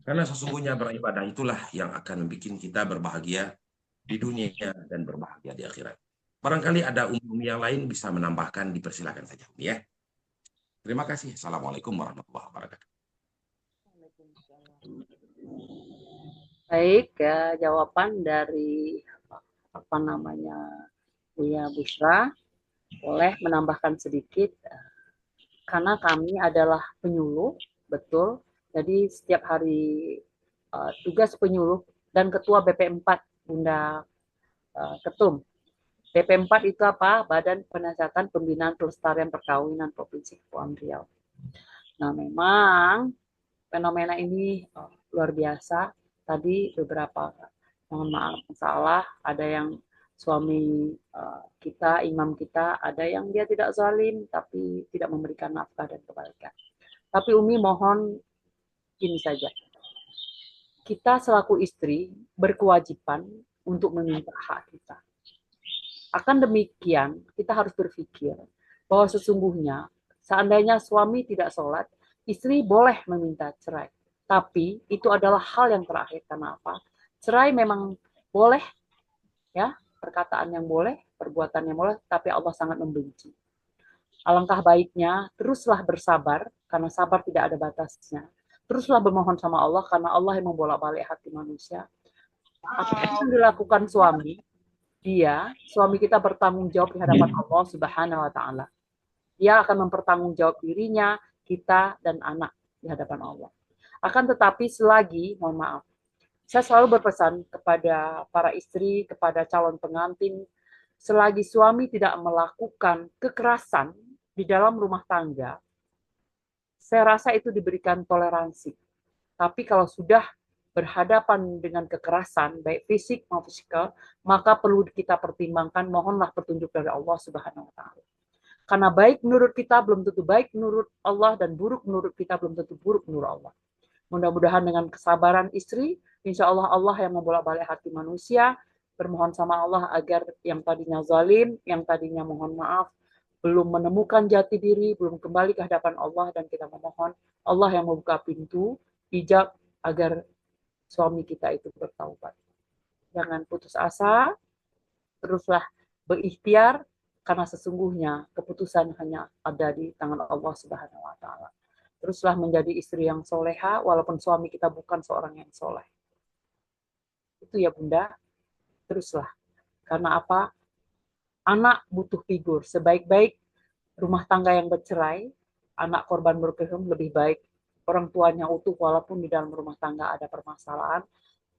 Karena sesungguhnya beribadah itulah yang akan membuat kita berbahagia di dunia dan berbahagia di akhirat. Barangkali ada Umi yang lain bisa menambahkan, dipersilakan saja Umi ya. Terima kasih. Assalamualaikum warahmatullahi wabarakatuh. Baik, jawaban dari Buya Bushra. Boleh menambahkan sedikit, karena kami adalah penyuluh, betul. Jadi setiap hari tugas penyuluh dan ketua BP4 Bunda Ketum. BP4 itu apa? Badan Penasihat Pembinaan Pelestarian Perkawinan Provinsi Kepulauan Riau. Nah, memang fenomena ini luar biasa. Tadi beberapa, mohon maaf, salah, ada yang suami kita, imam kita, ada yang dia tidak zalim, tapi tidak memberikan nafkah dan kebaikan. Tapi Umi mohon ini saja. Kita selaku istri berkewajiban untuk meminta hak kita. Akan demikian, kita harus berpikir bahwa sesungguhnya seandainya suami tidak sholat, istri boleh meminta cerai. Tapi itu adalah hal yang terakhir. Karena apa? Cerai memang boleh, ya, perkataan yang boleh, perbuatan yang boleh, tapi Allah sangat membenci. Alangkah baiknya teruslah bersabar, karena sabar tidak ada batasnya. Teruslah bermohon sama Allah, karena Allah yang membolak-balik hati manusia. Apa yang dilakukan suami, suami kita bertanggung jawab di hadapan Allah Subhanahu wa Ta'ala. Dia akan mempertanggungjawab dirinya, kita, dan anak di hadapan Allah. Akan tetapi selagi, mohon maaf, saya selalu berpesan kepada para istri, kepada calon pengantin, selagi suami tidak melakukan kekerasan di dalam rumah tangga, saya rasa itu diberikan toleransi. Tapi kalau sudah berhadapan dengan kekerasan, baik fisik maupun fisikal, maka perlu kita pertimbangkan, mohonlah petunjuk dari Allah Subhanahu wa Ta'ala. Karena baik menurut kita belum tentu baik menurut Allah, dan buruk menurut kita belum tentu buruk menurut Allah. Mudah-mudahan dengan kesabaran istri, insya Allah Allah yang membolak-balik hati manusia, bermohon sama Allah agar yang tadinya zalim, yang tadinya mohon maaf, belum menemukan jati diri, belum kembali ke hadapan Allah, dan kita memohon Allah yang membuka pintu hijab agar suami kita itu bertaubat. Jangan putus asa, teruslah berikhtiar, karena sesungguhnya keputusan hanya ada di tangan Allah Subhanahu wa Ta'ala. Teruslah menjadi istri yang soleha, walaupun suami kita bukan seorang yang soleh. Itu ya Bunda, teruslah. Karena apa? Anak butuh figur. Sebaik-baik rumah tangga yang bercerai, anak korban broken home lebih baik orang tuanya utuh walaupun di dalam rumah tangga ada permasalahan.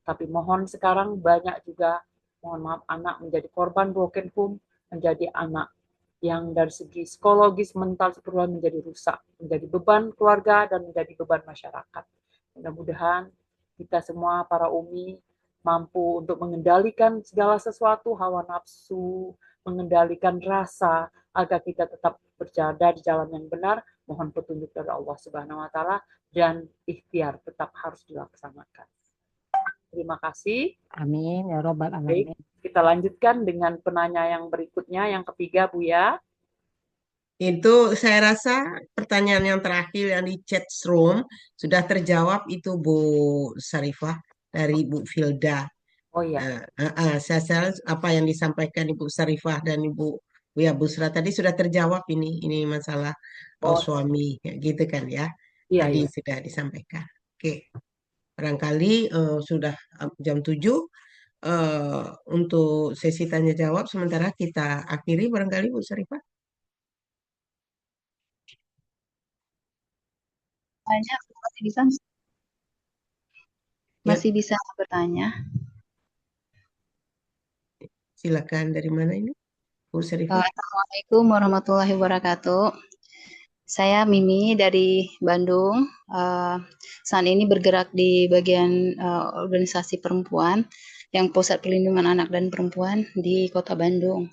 Tapi mohon sekarang banyak juga, mohon maaf, anak menjadi korban broken home, menjadi anak yang dari segi psikologis, mental, spiritual menjadi rusak, menjadi beban keluarga dan menjadi beban masyarakat. Mudah-mudahan kita semua para umi mampu untuk mengendalikan segala sesuatu, hawa nafsu, mengendalikan rasa, agar kita tetap berada di jalan yang benar. Mohon petunjuk dari Allah Subhanahu wa Ta'ala, dan ikhtiar tetap harus dilaksanakan. Terima kasih. Amin ya Robbal Alamin. Kita lanjutkan dengan penanya yang berikutnya, yang ketiga, Bu ya. Itu saya rasa pertanyaan yang terakhir yang di chat room sudah terjawab, itu Bu Sarifah dari Bu Filda. Oh iya. Saya apa yang disampaikan Ibu Sarifah dan Ibu Buya Busra tadi sudah terjawab, ini masalah suami gitu kan ya. Iya, Tadi iya. sudah disampaikan. Oke. Barangkali sudah jam 7 untuk sesi tanya jawab, sementara kita akhiri barangkali Bu Sarifah. Banyak, masih bisa bertanya. Silakan, dari mana ini Bu Sarifah? Assalamualaikum warahmatullahi wabarakatuh. Saya Mimi dari Bandung. Saat ini bergerak di bagian organisasi perempuan yang Pusat Perlindungan Anak dan Perempuan di Kota Bandung.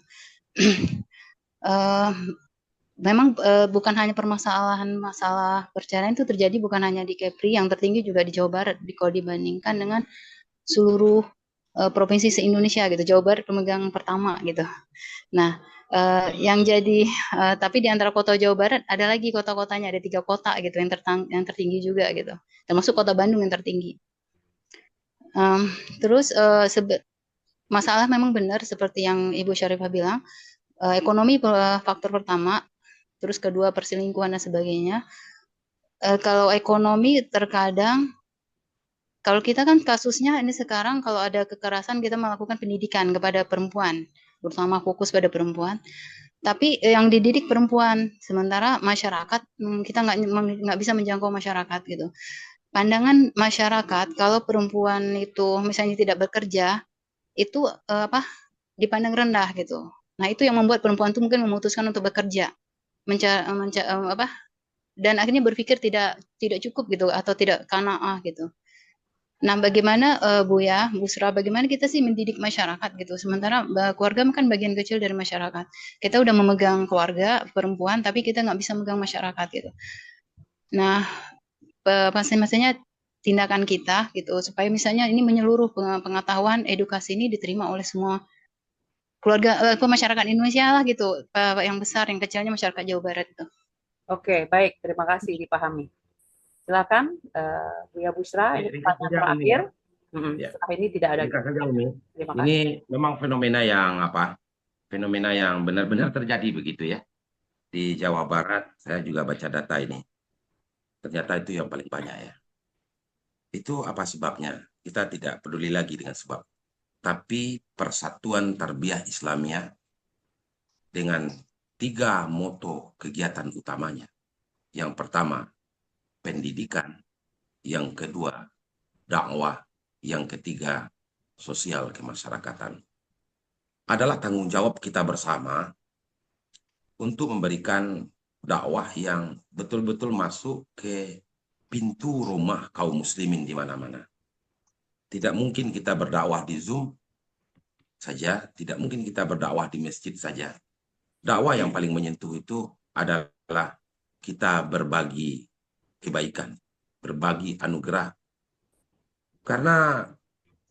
Memang bukan hanya permasalahan masalah perceraian itu terjadi bukan hanya di Kepri, yang tertinggi juga di Jawa Barat kalau dibandingkan dengan seluruh provinsi se-Indonesia gitu. Jawa Barat pemegang pertama gitu. Nah, yang jadi tapi di antara kota Jawa Barat ada lagi kota-kotanya, ada 3 kota gitu yang tertinggi juga gitu, termasuk Kota Bandung yang tertinggi. Terus masalah memang benar seperti yang Ibu Syarifah bilang, ekonomi faktor pertama, terus kedua perselingkuhan dan sebagainya. Kalau ekonomi terkadang, kalau kita kan kasusnya ini sekarang kalau ada kekerasan kita melakukan pendidikan kepada perempuan, terutama fokus pada perempuan. Tapi yang dididik perempuan, sementara masyarakat kita nggak bisa menjangkau masyarakat gitu. Pandangan masyarakat kalau perempuan itu misalnya tidak bekerja itu dipandang rendah gitu. Nah, itu yang membuat perempuan itu mungkin memutuskan untuk bekerja, dan akhirnya berpikir tidak cukup gitu atau tidak qanaah gitu. Nah, bagaimana Buya, Busra, bagaimana kita sih mendidik masyarakat gitu? Sementara keluarga kan bagian kecil dari masyarakat. Kita udah memegang keluarga perempuan, tapi kita nggak bisa megang masyarakat gitu. Nah, maksudnya tindakan kita gitu supaya misalnya ini menyeluruh pengetahuan edukasi ini diterima oleh semua keluarga masyarakat Indonesia lah gitu, yang besar, yang kecilnya masyarakat Jawa Barat itu. Oke, baik, terima kasih, dipahami. Silakan Buya Busra, ini pertanyaan terakhir. Ya. Setelah ini tidak ada. Ringkas saja, Umi. Terima kasih. Ini memang fenomena yang benar-benar terjadi begitu ya. Di Jawa Barat, saya juga baca data ini. Ternyata itu yang paling banyak ya. Itu apa sebabnya? Kita tidak peduli lagi dengan sebab. Tapi persatuan tarbiyah Islamiyah dengan 3 moto kegiatan utamanya. Yang pertama, pendidikan. Yang kedua, dakwah. Yang ketiga, sosial kemasyarakatan. Adalah tanggung jawab kita bersama untuk memberikan dakwah yang betul-betul masuk ke pintu rumah kaum muslimin di mana-mana. Tidak mungkin kita berdakwah di Zoom saja, tidak mungkin kita berdakwah di masjid saja. Dakwah yang paling menyentuh itu adalah kita berbagi kebaikan, berbagi anugerah. Karena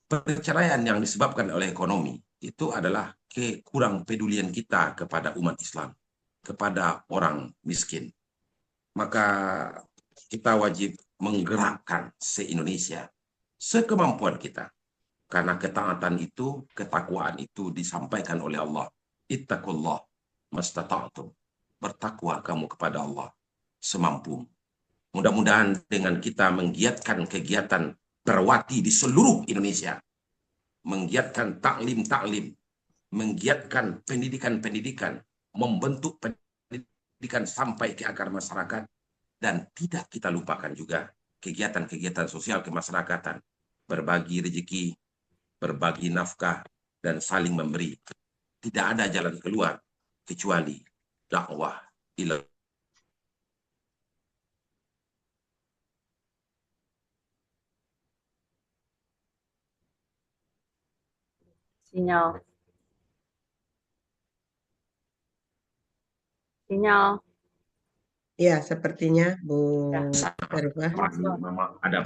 perceraian yang disebabkan oleh ekonomi itu adalah kekurang pedulian kita kepada umat Islam, kepada orang miskin. Maka kita wajib menggerakkan se-Indonesia sekemampuan kita. Karena ketaatan itu, ketakwaan itu disampaikan oleh Allah. Ittaqullah mastata'tum. Bertakwa kamu kepada Allah semampu. Mudah-mudahan dengan kita menggiatkan kegiatan perwati di seluruh Indonesia, menggiatkan taklim-taklim, menggiatkan pendidikan-pendidikan, membentuk pendidikan sampai ke akar masyarakat, dan tidak kita lupakan juga kegiatan-kegiatan sosial kemasyarakatan, berbagi rezeki, berbagi nafkah, dan saling memberi. Tidak ada jalan keluar kecuali dakwah ila Sinyal. Ya, sepertinya Bu Erfah. Memang ada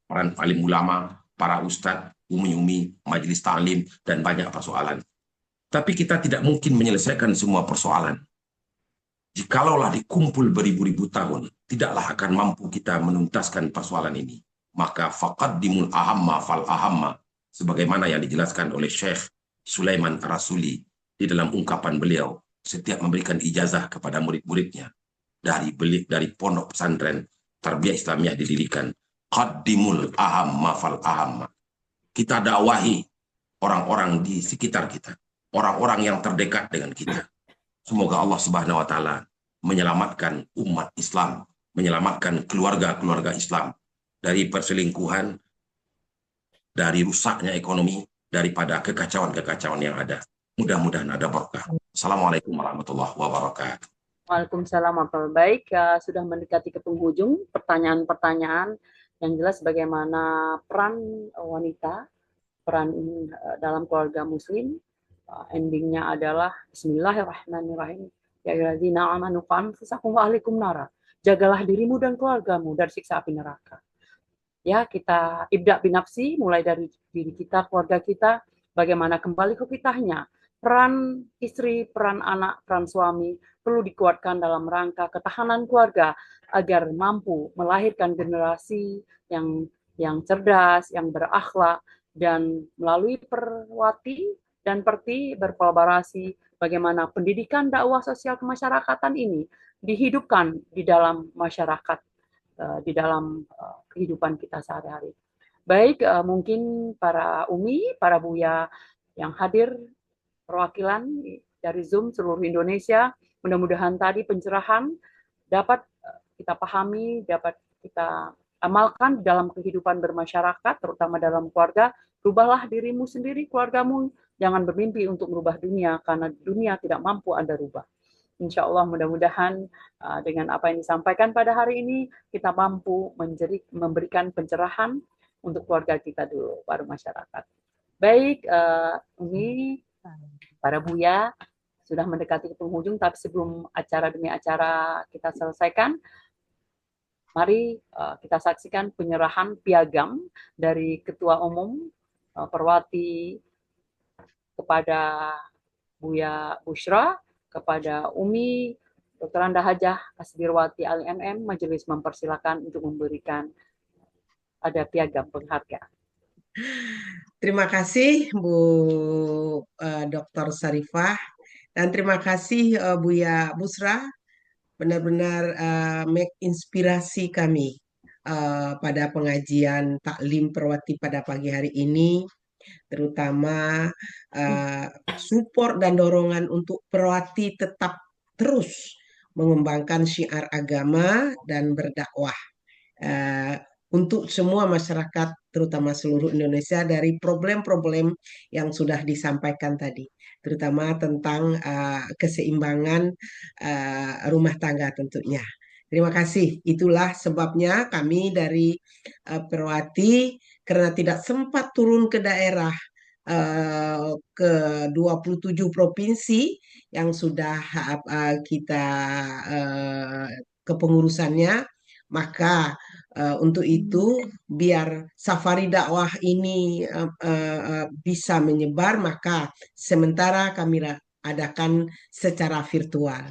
peran alim ulama, para ustadz, umi-umi, majelis taklim, dan banyak persoalan. Tapi kita tidak mungkin menyelesaikan semua persoalan. Jikalaulah dikumpul beribu-ribu tahun, tidaklah akan mampu kita menuntaskan persoalan ini. Maka faqaddimul ahamma fal ahamma, sebagaimana yang dijelaskan oleh Syekh Sulaiman Rasuli di dalam ungkapan beliau setiap memberikan ijazah kepada murid-muridnya dari pondok pesantren tarbiyah Islamiyah didirikan. Qaddimul ahamma fal ahamma. Kita dakwahi orang-orang di sekitar kita, orang-orang yang terdekat dengan kita. Semoga Allah Subhanahu wa taala menyelamatkan umat Islam, menyelamatkan keluarga-keluarga Islam dari perselingkuhan, dari rusaknya ekonomi, daripada kekacauan-kekacauan yang ada. Mudah-mudahan ada berkah. Assalamualaikum warahmatullahi wabarakatuh. Waalaikumsalam warahmatullahi wabarakatuh. Sudah mendekati ke penghujung pertanyaan-pertanyaan yang jelas bagaimana peran wanita, peran dalam keluarga muslim. Endingnya adalah Bismillahirrahmanirrahim. Ya ayyuhalladzina amanu qu anfusakum wa ahlikum nara. Jagalah dirimu dan keluargamu dari siksa api neraka. Ya, kita ibda binafsi, mulai dari diri kita, keluarga kita, bagaimana kembali ke kitahnya. Peran istri, peran anak, peran suami perlu dikuatkan dalam rangka ketahanan keluarga agar mampu melahirkan generasi yang cerdas, yang berakhlak, dan melalui perwati dan perti berkolaborasi bagaimana pendidikan dakwah sosial kemasyarakatan ini dihidupkan di dalam masyarakat, di dalam kehidupan kita sehari-hari. Baik, mungkin para umi, para buya yang hadir perwakilan dari Zoom seluruh Indonesia, mudah-mudahan tadi pencerahan dapat kita pahami, dapat kita amalkan dalam kehidupan bermasyarakat, terutama dalam keluarga. Rubahlah dirimu sendiri, keluargamu Jangan bermimpi untuk merubah dunia, karena dunia tidak mampu Anda rubah. Insya Allah mudah-mudahan dengan apa yang disampaikan pada hari ini, kita mampu memberikan pencerahan untuk keluarga kita dulu, baru masyarakat. Baik, Umi, para Buya, sudah mendekati penghujung, tapi sebelum acara demi acara kita selesaikan, mari kita saksikan penyerahan piagam dari Ketua Umum Perwati kepada Buya Bushra, kepada Umi Dr. Anda Hajah Asdirwati Ali-MM. Majelis mempersilakan untuk memberikan ada piagam penghargaan. Terima kasih Bu Dr. Sarifah, dan terima kasih Buya Busra, benar-benar menginspirasi kami pada pengajian taklim Perwati pada pagi hari ini, terutama support dan dorongan untuk Perwati tetap terus mengembangkan syiar agama dan berdakwah untuk semua masyarakat, terutama seluruh Indonesia, dari problem-problem yang sudah disampaikan tadi, terutama tentang keseimbangan rumah tangga tentunya. Terima kasih. Itulah sebabnya kami dari Perwati, karena tidak sempat turun ke daerah ke 27 provinsi yang sudah kita kepengurusannya, maka untuk itu biar safari dakwah ini bisa menyebar, maka sementara kami adakan secara virtual.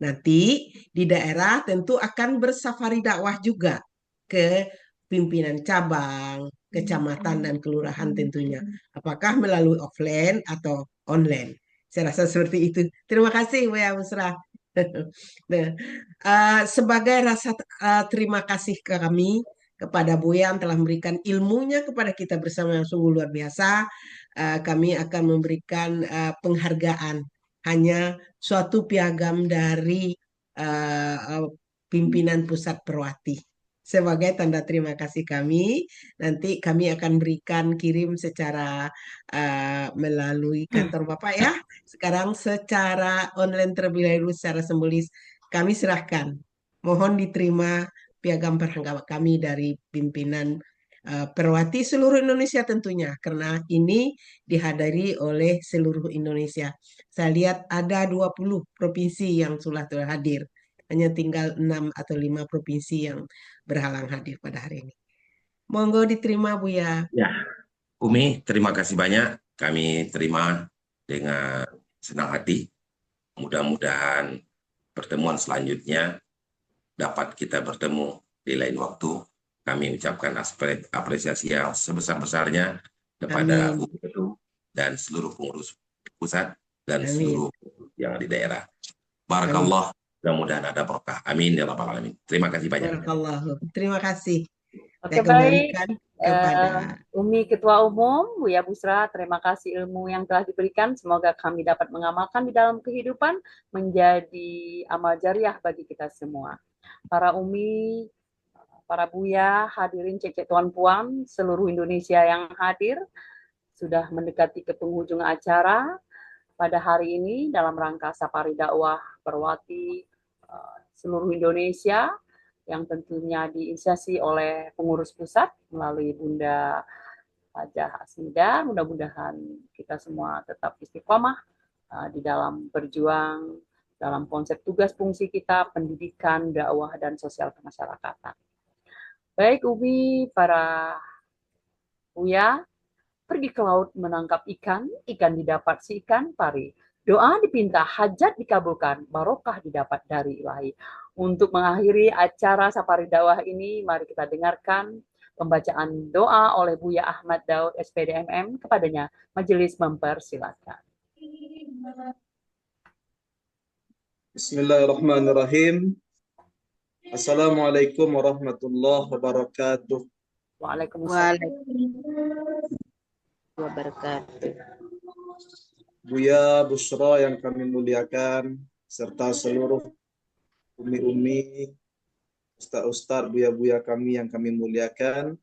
Nanti di daerah tentu akan bersafari dakwah juga ke pimpinan cabang, kecamatan dan kelurahan tentunya. Apakah melalui offline atau online? Saya rasa seperti itu. Terima kasih Buya Busra. Nah, sebagai rasa terima kasih kami kepada Buya yang telah memberikan ilmunya kepada kita bersama yang sungguh luar biasa, kami akan memberikan penghargaan, hanya suatu piagam dari pimpinan pusat Perwati. Sebagai tanda terima kasih kami, nanti kami akan berikan kirim secara melalui kantor Bapak ya. Sekarang secara online terlebih dahulu, secara simbolis kami serahkan. Mohon diterima piagam penghargaan kami dari pimpinan Perwati seluruh Indonesia tentunya, karena ini dihadiri oleh seluruh Indonesia. Saya lihat ada 20 provinsi yang sudah hadir. Hanya tinggal 6 atau 5 provinsi yang berhalang hadir pada hari ini. Monggo diterima Buya. Ya, Umi, terima kasih banyak. Kami terima dengan senang hati. Mudah-mudahan pertemuan selanjutnya dapat kita bertemu di lain waktu. Kami ucapkan apresiasi yang sebesar-besarnya kepada Bu Ketum dan seluruh pengurus pusat dan seluruh yang di daerah. Barakallah. Mudah-mudahan ada berkah. Amin ya rabbal alamin. Terima kasih banyak. Barakallah. Terima kasih. Oke, baik. Umi Ketua Umum, Buya Busra, terima kasih ilmu yang telah diberikan. Semoga kami dapat mengamalkan di dalam kehidupan, menjadi amal jariah bagi kita semua. Para Umi, para Buya, hadirin cece tuan puan, seluruh Indonesia yang hadir, sudah mendekati ke penghujung acara pada hari ini dalam rangka safari dakwah Perwati seluruh Indonesia, yang tentunya diinisiasi oleh pengurus pusat melalui Bunda Hajah Asmida. Mudah-mudahan kita semua tetap istiqomah di dalam berjuang dalam konsep tugas fungsi kita, pendidikan, dakwah, dan sosial kemasyarakatan. Baik, Umi, para Buya, pergi ke laut menangkap ikan, ikan didapat si ikan pari. Doa dipinta, hajat dikabulkan, barokah didapat dari Ilahi. Untuk mengakhiri acara safari dakwah ini, mari kita dengarkan pembacaan doa oleh Buya Ahmad Daud SPDMM kepadanya. Majelis mempersilakan. Bismillahirrahmanirrahim. Assalamualaikum warahmatullahi wabarakatuh. Waalaikumsalam. Buya Bushra yang kami muliakan, serta seluruh umi-umi, ustaz-ustaz, buya-buya kami yang kami muliakan.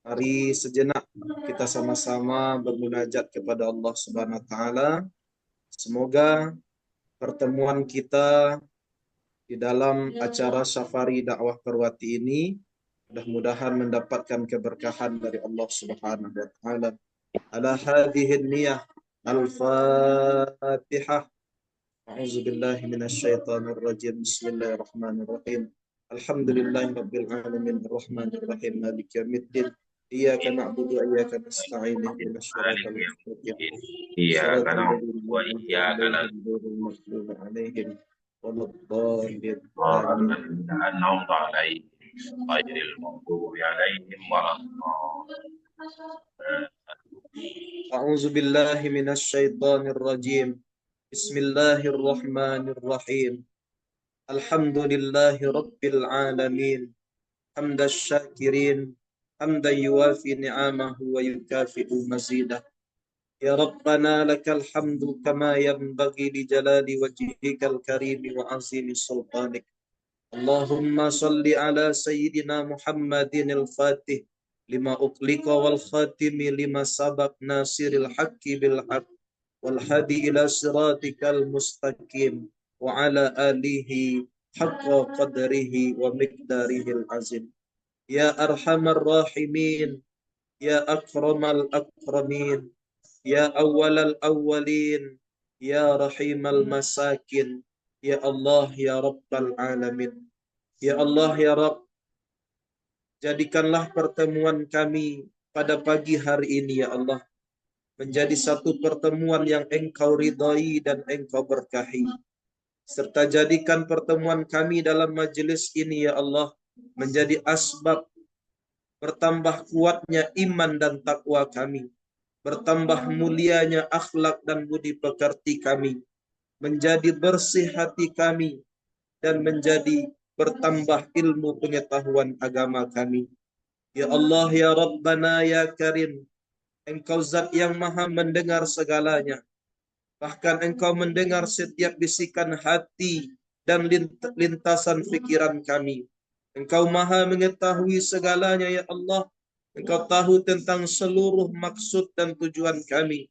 Mari sejenak kita sama-sama bermunajat kepada Allah Subhanahu wa taala. Semoga pertemuan kita di dalam acara Safari Dakwah Perwati ini mudah-mudahan mendapatkan keberkahan dari Allah Subhanahu wa taala. Ala hadhihi niyyah al-Fatihah. A'udzu billahi minasyaitonir rajim. Bismillahirrahmanirrahim. Alhamdulillahirabbil alamin arrahmanir rahim maliki yaumiddin. Iyyaka na'budu wa iyyaka nasta'in ihdinas siratal mustaqim. Iyyaka na'budu wa iyyaka nasta'in alaihim waladdallin. an'amta 'alaihim ghairil maghdubi 'alaihim waladdallin. A'udzu billahi minasyaitonir rajim. Bismillahirrahmanirrahim. Alhamdulillahi rabbil alamin. Hamdash syakirin. Hamdan yuwafi ni'amahu wa yukafi'u mazidah. Ya Rabbana lakal hamdu kama yanbaghi li jalali wajhikal karimi wa azimi sultanik. Allahumma salli ala sayyidina Muhammadin al-Fatih lima uqliqa wal khatimi lima sabaq nasiril haqqi bil haqq wal hadi ila siratikal mustaqim wa ala alihi haqqa qadrihi wa miqdarihil azim. Ya arhamar rahimin, ya akramal akramin, ya awwalal awwalin, ya rahimal masakin, ya Allah, ya Rabbal alamin. Ya Allah, ya Rabb, jadikanlah pertemuan kami pada pagi hari ini, ya Allah, menjadi satu pertemuan yang Engkau ridhai dan Engkau berkahi. Serta jadikan pertemuan kami dalam majelis ini, ya Allah, menjadi asbab bertambah kuatnya iman dan takwa kami, bertambah mulianya akhlak dan budi pekerti kami, menjadi bersih hati kami, dan menjadi bertambah ilmu pengetahuan agama kami. Ya Allah, ya Rabbana, ya Karim, Engkau zat yang maha mendengar segalanya. Bahkan Engkau mendengar setiap bisikan hati dan lintasan fikiran kami. Engkau maha mengetahui segalanya, ya Allah. Engkau tahu tentang seluruh maksud dan tujuan kami,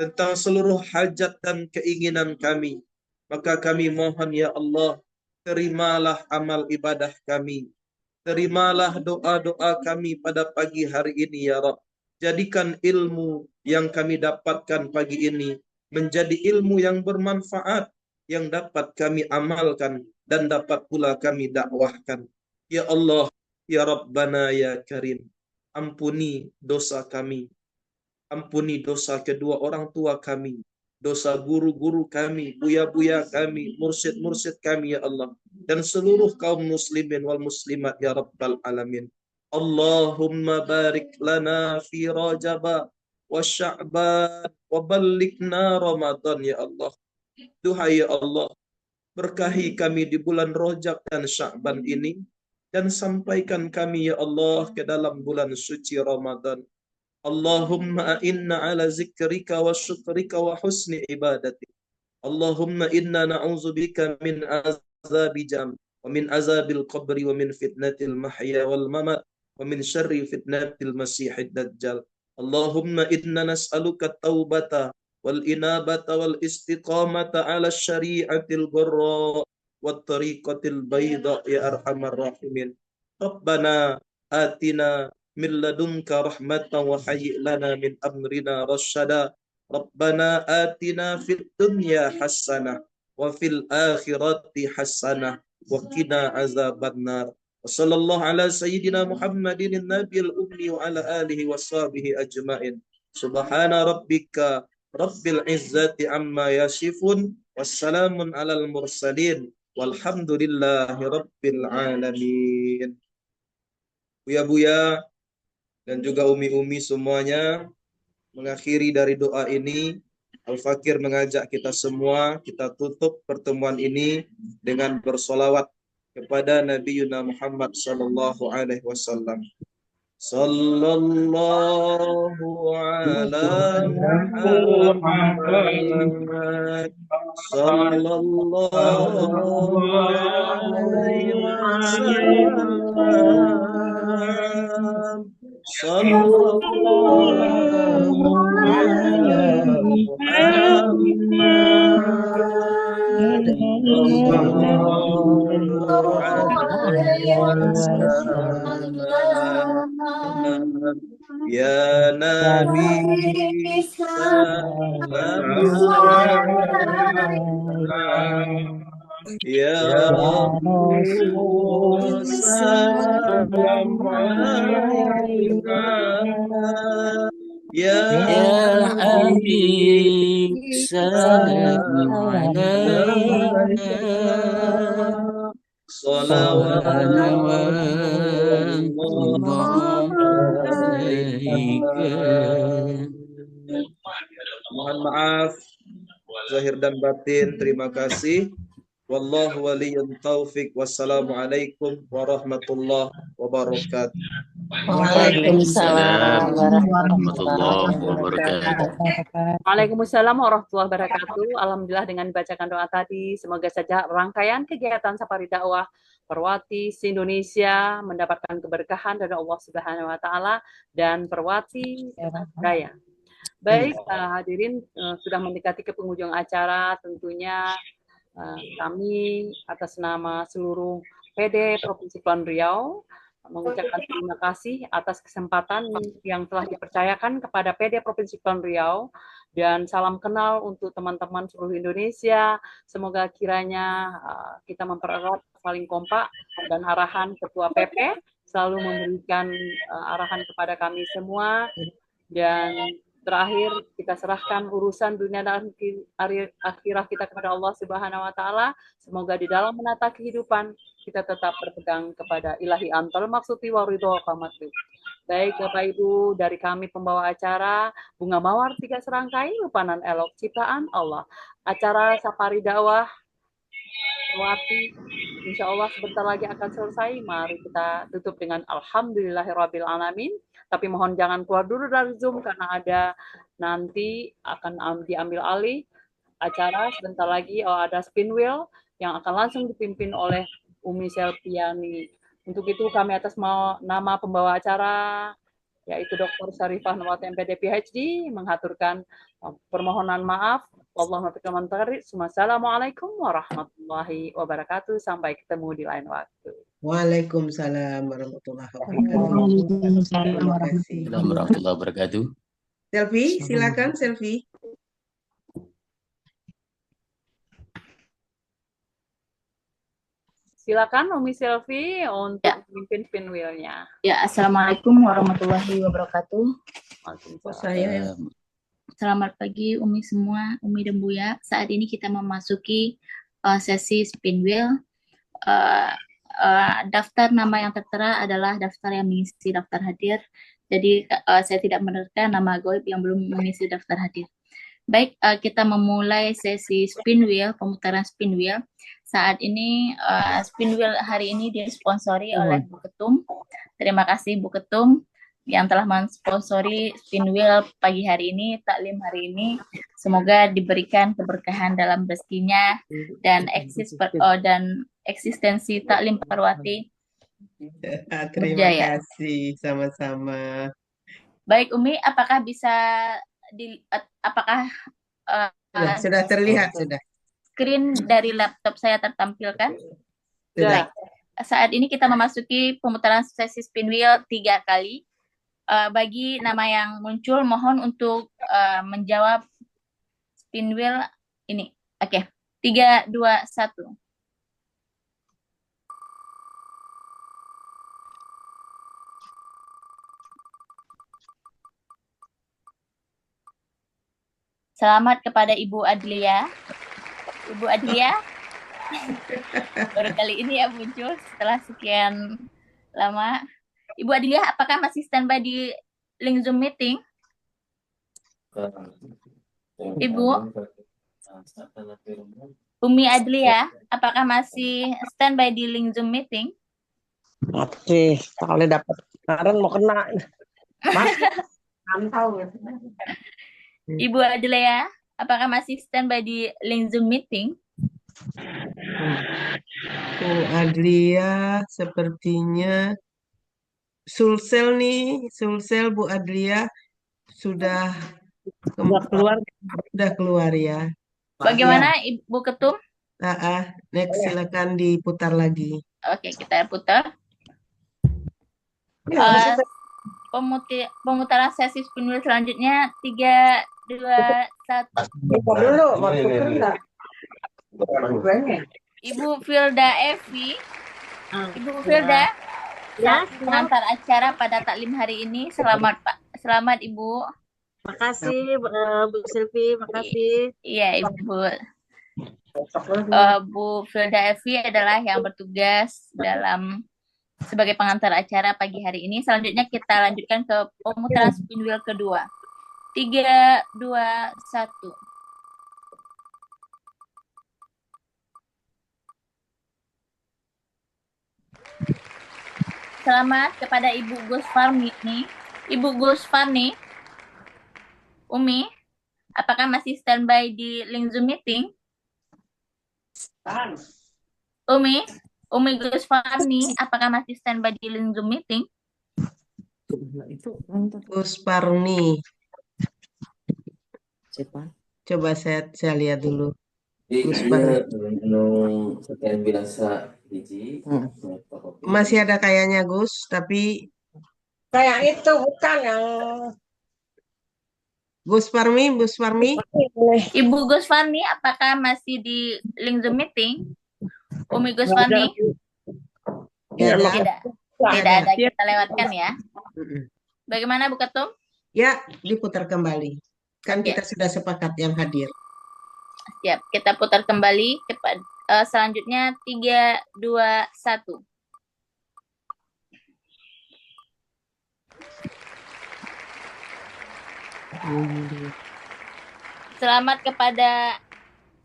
tentang seluruh hajat dan keinginan kami. Maka kami mohon, ya Allah, terimalah amal ibadah kami. Terimalah doa-doa kami pada pagi hari ini, ya Rabb. Jadikan ilmu yang kami dapatkan pagi ini menjadi ilmu yang bermanfaat, yang dapat kami amalkan dan dapat pula kami dakwahkan. Ya Allah, ya Rabbana, ya Karim, ampuni dosa kami. Ampuni dosa kedua orang tua kami, dosa guru-guru kami, buya-buya kami, mursyid-mursyid kami, ya Allah, dan seluruh kaum muslimin wal muslimat, ya Rabbal alamin. Allahumma barik lana fi Rajaba wa Sya'ban wa ballighna Ramadan, ya Allah. Duhai ya Allah, berkahi kami di bulan Rajab dan Sya'ban ini, dan sampaikan kami, ya Allah, ke dalam bulan suci Ramadan. Allahumma inna ala zikrika wa syukrika wa husni ibadati. Allahumma inna na'udzubika min azabi jam wa min azabil qabri wa min fitnatil mahya wal mamat wa min syarri fitnatil masihid dajjal. Allahumma inna nas'aluka taubata wal inabata wal istiqamata ala syari'atil gharra wat tariqatil bayda, ya arhamar rahimin. Rabbana atina min ladunka rahmatan wa hayyi' lana min amrina rasyada. Rabbana atina fid dunya hasanah wa fil akhirati hasanah wa qina azabannar. Wa sallallahu ala sayyidina Muhammadin nabiyil ummi wa ala alihi wa sahbihi ajmain. Subhana rabbika rabbil izzati amma yasifun. Wassalamun alal mursalin. Walhamdulillahi rabbil alamin. Buya-buya dan juga umi-umi semuanya, mengakhiri dari doa ini, Al-Fakir mengajak kita semua, kita tutup pertemuan ini dengan bersolawat kepada Nabi Muhammad sallallahu alaihi wasallam. Sallallahu ala Muhammad. Sallallahu alaihi wasallam. Sallallahu ala Muhammad. Sallallahu alaihi wasallam. Ya Nabi salam. Ya Rasul salam alaika. Ya Habib salam alaika. Salawatullah alaika. Mohon maaf zahir dan batin. Terima kasih. Wallahu waliyyut taufik. Wassalamualaikum warahmatullahi wabarakatuh. Waalaikumsalam warahmatullahi wabarakatuh. Waalaikumsalam warahmatullahi wabarakatuh. Alhamdulillah dengan dibacakan doa tadi, semoga saja rangkaian kegiatan Safari Dakwah Perwati se-Indonesia mendapatkan keberkahan dari Allah Subhanahu wa taala dan Perwati Daya. Baik, hadirin sudah mendekati ke penghujung acara, tentunya kami atas nama seluruh PD Provinsi Kepulauan Riau mengucapkan terima kasih atas kesempatan yang telah dipercayakan kepada PD Provinsi Kepulauan Riau, dan salam kenal untuk teman-teman seluruh Indonesia. Semoga kiranya kita mempererat saling kompak, dan arahan Ketua PP selalu memberikan arahan kepada kami semua. Dan terakhir, kita serahkan urusan dunia dan akhirat kita kepada Allah Subhanahu wa taala. Semoga di dalam menata kehidupan kita tetap berpegang kepada ilahi antal maksudi wa ridho qamatu. Baik Bapak Ibu, dari kami pembawa acara Bunga Mawar 3 serangkai Lupanan Elok Ciptaan Allah. Acara Safari Dakwah Perwati insya Allah sebentar lagi akan selesai. Mari kita tutup dengan Alhamdulillahirabbil alamin. Tapi mohon jangan keluar dulu dari Zoom karena ada nanti akan diambil alih acara sebentar lagi. Ada spin wheel yang akan langsung dipimpin oleh Umi Selviani. Untuk itu kami atas nama pembawa acara yaitu Dr. Syarifah Nawati MPD PhD menghaturkan permohonan maaf. Wassalamualaikum warahmatullahi wabarakatuh. Sampai ketemu di lain waktu. Waalaikumsalam warahmatullahi wabarakatuh. Waalaikumsalam warahmatullahi wabarakatuh. Selfie, silakan Selfie. Silakan Umi Selvi untuk memimpin spin wheel-nya. Ya, Assalamualaikum warahmatullahi wabarakatuh. Selamat pagi Umi semua, Umi dan Buya. Saat ini kita memasuki sesi spin wheel. Daftar nama yang tertera adalah daftar yang mengisi daftar hadir. Jadi saya tidak menerka nama goib yang belum mengisi daftar hadir. Baik, kita memulai sesi spin wheel, pemutaran spin wheel. Saat ini spin wheel hari ini disponsori oleh Bu Ketum. Terima kasih Bu Ketum yang telah mensponsori spin wheel pagi hari ini, taklim hari ini. Semoga diberikan keberkahan dalam rezekinya dan eksistensi taklim Perwati. Terima kasih, sama-sama. Baik Umi, apakah bisa sudah terlihat sudah? Screen dari laptop saya tertampilkan? Sudah. Saat ini kita memasuki pemutaran sesi spin wheel 3 kali. Bagi nama yang muncul, mohon untuk menjawab spin wheel ini. Oke, 3, 2, 1. Selamat kepada Ibu Adlia. Ibu Adlia, baru kali ini ya muncul setelah sekian lama. Ibu Adlia, apakah masih standby di link Zoom meeting? Ibu Umi Adlia, apakah masih standby di link Zoom meeting? Masih, soalnya dapat Karen mau kena. Mas, mantau. Ibu Adlea, apakah masih standby di link Zoom meeting? Bu Adlia sepertinya Sulsel nih, Sulsel Bu Adlia sudah keluar ya. Bagaimana Ibu Ketum? Next silakan diputar lagi. Oke, kita putar. Pemutaran sesi spin wheel selanjutnya 3, 2, 1. Dulu, mau tuker enggak? Ibu Filda Evi. Ibu Filda, pengantar acara pada taklim hari ini. Selamat Pak. Selamat Ibu. Makasih Bu Silvi, makasih. Iya Ibu. Bu Filda Evi adalah yang bertugas sebagai pengantar acara pagi hari ini. Selanjutnya kita lanjutkan ke pemutaran spin wheel kedua. 3, 2, 1. Selamat kepada Ibu Gusfarni nih. Ibu Gusfarni, Umi, apakah masih standby di link Zoom meeting? Umi Gusfarni, apakah masih standby di link Zoom meeting? Gusparni. Siapa? Coba saya lihat dulu. Masih ada kayaknya Gus, tapi Kayak itu bukan yang Gus Parmi. Ibu Gusfarni, apakah masih di link Zoom meeting? Umi Gusfarni? Tidak ada, kita lewatkan ya. Bagaimana Bu Ketum? Ya, diputar kembali. Kan kita sudah sepakat yang hadir. Siap, kita putar kembali. Selanjutnya 3, 2, 1. Selamat kepada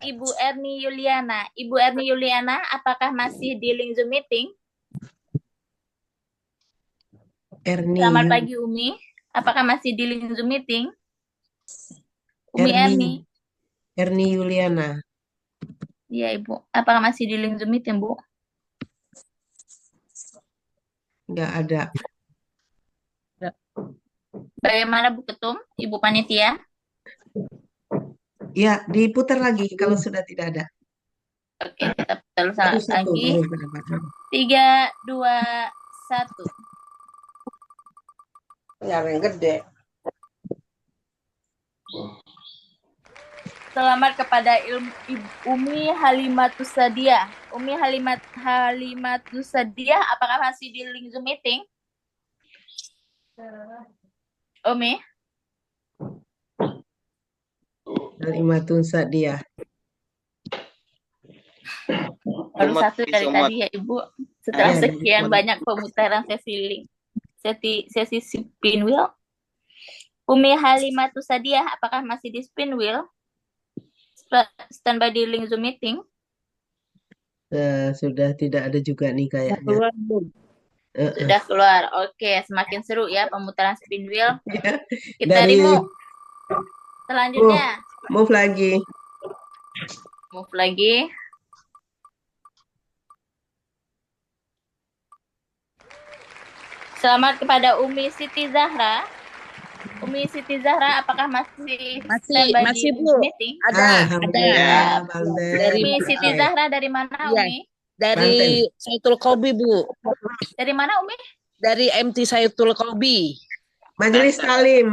Ibu Erni Yuliana. Ibu Erni Yuliana, apakah masih di link Zoom meeting? Selamat pagi Umi. Apakah masih di link Zoom meeting? Umi Erni. Erni Yuliana. Iya Ibu. Apakah masih di link Zoom meeting Bu? Enggak ada. Bagaimana Bu Ketum? Ibu Panitia? Ya, diputar lagi kalau sudah tidak ada. Oke, kita putar lagi. 3, 2, 1. yang gede. Selamat kepada Umi Halimatus Sadiah. Umi Halimatus Sadiah, apakah masih di link Zoom meeting? Umi? Halimatus Sadiah. Baru satu dari tadi ya Ibu. Setelah sekian banyak pemutaran sesi spin wheel. Umi Halimatus Sadiah, apakah masih di spin wheel? Standby di link Zoom meeting? Sudah tidak ada juga nih kayaknya. Sudah keluar. Oke, semakin seru ya pemutaran spin wheel. Kita Dari remove. Selanjutnya. Move lagi. Move lagi. Selamat kepada Umi Siti Zahra. Umi Siti Zahra, apakah masih Masih Bu. meeting? Ada. Dari Umi Siti Zahra dari mana Umi? Dari Sayyidul Qobi Bu. Dari mana Umi? Dari MT Sayyidul Qobi. Majelis Talim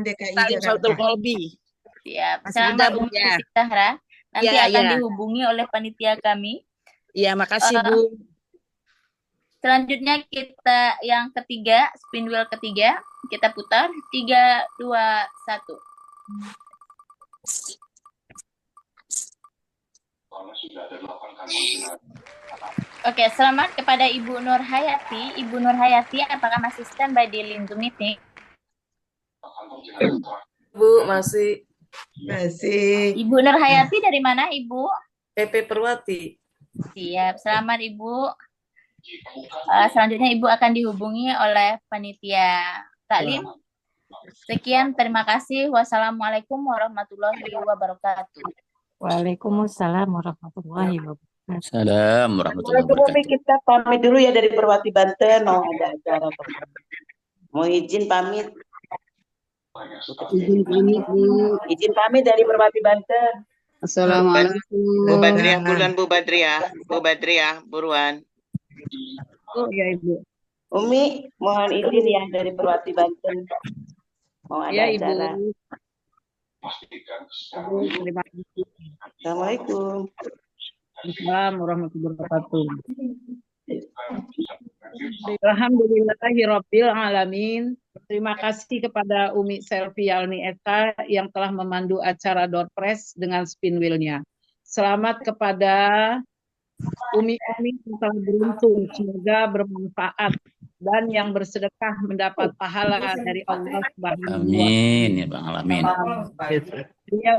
DKI Jakarta. Sayyidul Qobi. Siap. Masih Selamat ada, Bu, Umi ya. Siti Zahra. Nanti Ya, akan ya. dihubungi oleh panitia kami. Iya, makasih Bu. Selanjutnya kita yang ketiga, spin wheel ketiga, kita putar 3, 2, 1. Oke, selamat kepada Ibu Nur Hayati. Ibu Nur Hayati, apakah masih standby di link Zoom meeting? Bu, masih. Ibu Nur Hayati dari mana Ibu? PP Perwati. Siap, selamat Ibu. Selanjutnya Ibu akan dihubungi oleh panitia taklim. Sekian, terima kasih. Wassalamualaikum warahmatullahi wabarakatuh. Waalaikumsalam warahmatullahi wabarakatuh. Salam warahmatullahi wabarakatuh. Kita pamit dulu ya dari Perwati Banten, mau ada acara. Mau izin pamit. Izin pamit, Bu. Izin pamit dari Perwati Banten. Assalamualaikum. Bu Badriah, buruan Bu Badriah. Bu Badriah, buruan. Oh ya Ibu. Umi, mohon izin ya dari Perwati Banten. Mau ada Ya Ibu. acara. Terima kasih. Assalamualaikum. Assalamualaikum warahmatullahi wabarakatuh. Alhamdulillahirabbil alamin. Terima kasih kepada Umi Selvialni Eka yang telah memandu acara door press dengan spin wheel-nya. Selamat kepada Umi-umi yang telah beruntung, semoga bermanfaat dan yang bersedekah mendapat pahala dari Allah Subhanahu wa Ta'ala. Amin ya Bang, alamin.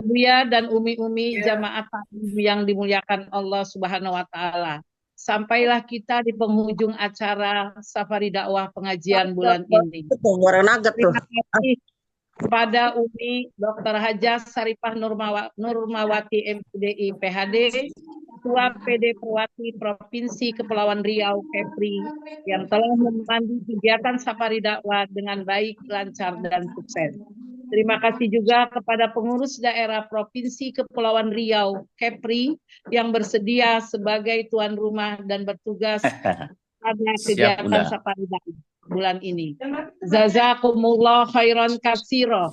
Buya dan umi-umi jamaah taklim yang dimuliakan Allah Subhanahu wa Ta'ala. Sampailah kita di penghujung acara Safari Dakwah pengajian bulan ini. Terima kasih kepada Umi Dr. Hajah Saripah Nurmawati MPDI PHD, Ketua PD Perwati Provinsi Kepulauan Riau Kepri yang telah memandu kegiatan Safari Dakwah dengan baik, lancar, dan sukses. Terima kasih juga kepada pengurus daerah Provinsi Kepulauan Riau Kepri yang bersedia sebagai tuan rumah dan bertugas pada kegiatan Safari Dakwah bulan ini. Jazakumullah khairan katsira.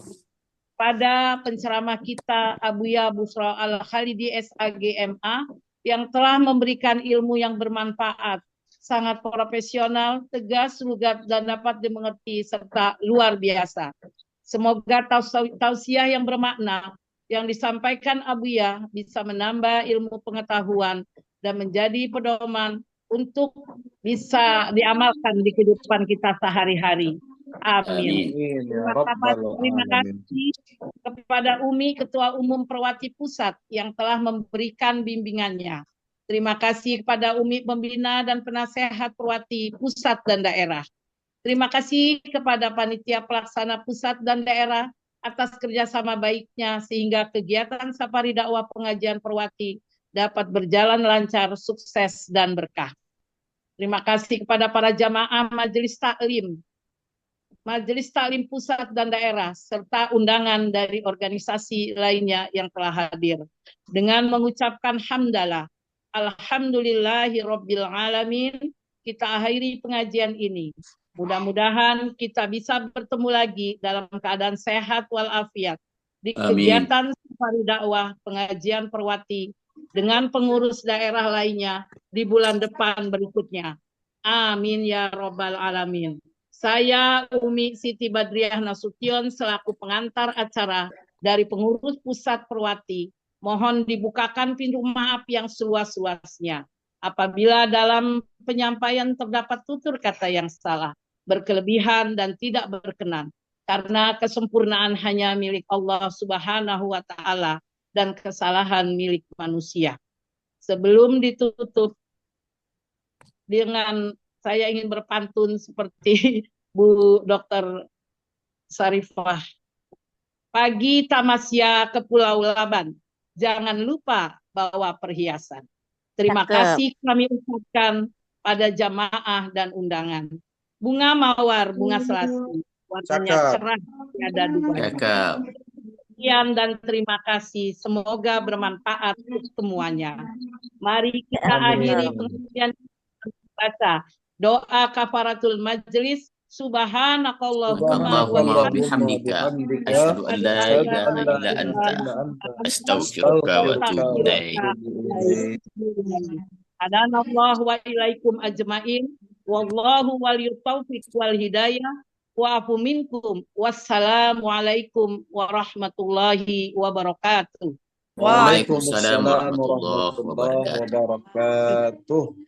Pada penceramah kita Abuya Busra Al-Khalidi SAGMA yang telah memberikan ilmu yang bermanfaat, sangat profesional, tegas, lugat, dan dapat dimengerti serta luar biasa. Semoga tausiah yang bermakna yang disampaikan Abuya bisa menambah ilmu pengetahuan dan menjadi pedoman untuk bisa diamalkan di kehidupan kita sehari-hari. Amin. Terima kasih kepada Umi Ketua Umum Perwati Pusat yang telah memberikan bimbingannya. Terima kasih kepada Umi Pembina dan Penasehat Perwati Pusat dan Daerah. Terima kasih kepada panitia pelaksana pusat dan daerah atas kerjasama baiknya sehingga kegiatan Safari Dakwah Pengajian Perwati dapat berjalan lancar, sukses, dan berkah. Terima kasih kepada para jamaah Majelis Taklim pusat dan daerah, serta undangan dari organisasi lainnya yang telah hadir. Dengan mengucapkan hamdalah, alhamdulillahirabbil alamin, kita akhiri pengajian ini. Mudah-mudahan kita bisa bertemu lagi dalam keadaan sehat walafiat di kegiatan Safari Dakwah Pengajian Perwati dengan pengurus daerah lainnya di bulan depan berikutnya. Amin ya robbal alamin. Saya Umi Siti Badriah Nasution selaku pengantar acara dari pengurus pusat Perwati, mohon dibukakan pintu maaf yang seluas-luasnya. Apabila dalam penyampaian terdapat tutur kata yang salah, berkelebihan dan tidak berkenan, karena kesempurnaan hanya milik Allah Subhanahu wa Ta'ala dan kesalahan milik manusia. Sebelum ditutup dengan saya ingin berpantun seperti Bu Dr. Sarifah. Pagi tamasya ke Pulau Laban, jangan lupa bawa perhiasan. Terima kasih kami ucapkan pada jamaah dan undangan. Bunga mawar, bunga selasih, warnanya cerah, tiada duanya. Sekian dan terima kasih. Semoga bermanfaat untuk semuanya. Mari kita akhiri pengajian baca doa kafaratul majlis. Subhanakallahumma wa bihamdika asyhadu an la ilaha illa anta astaghfiruka wa atubu ilaik. Adanallahu wa ilaikum ajmain. Wallahu waliyut taufiq wal hidayah wa afu minkum. Wassalamualaikum warahmatullahi wabarakatuh. Waalaikumsalam warahmatullahi wabarakatuh.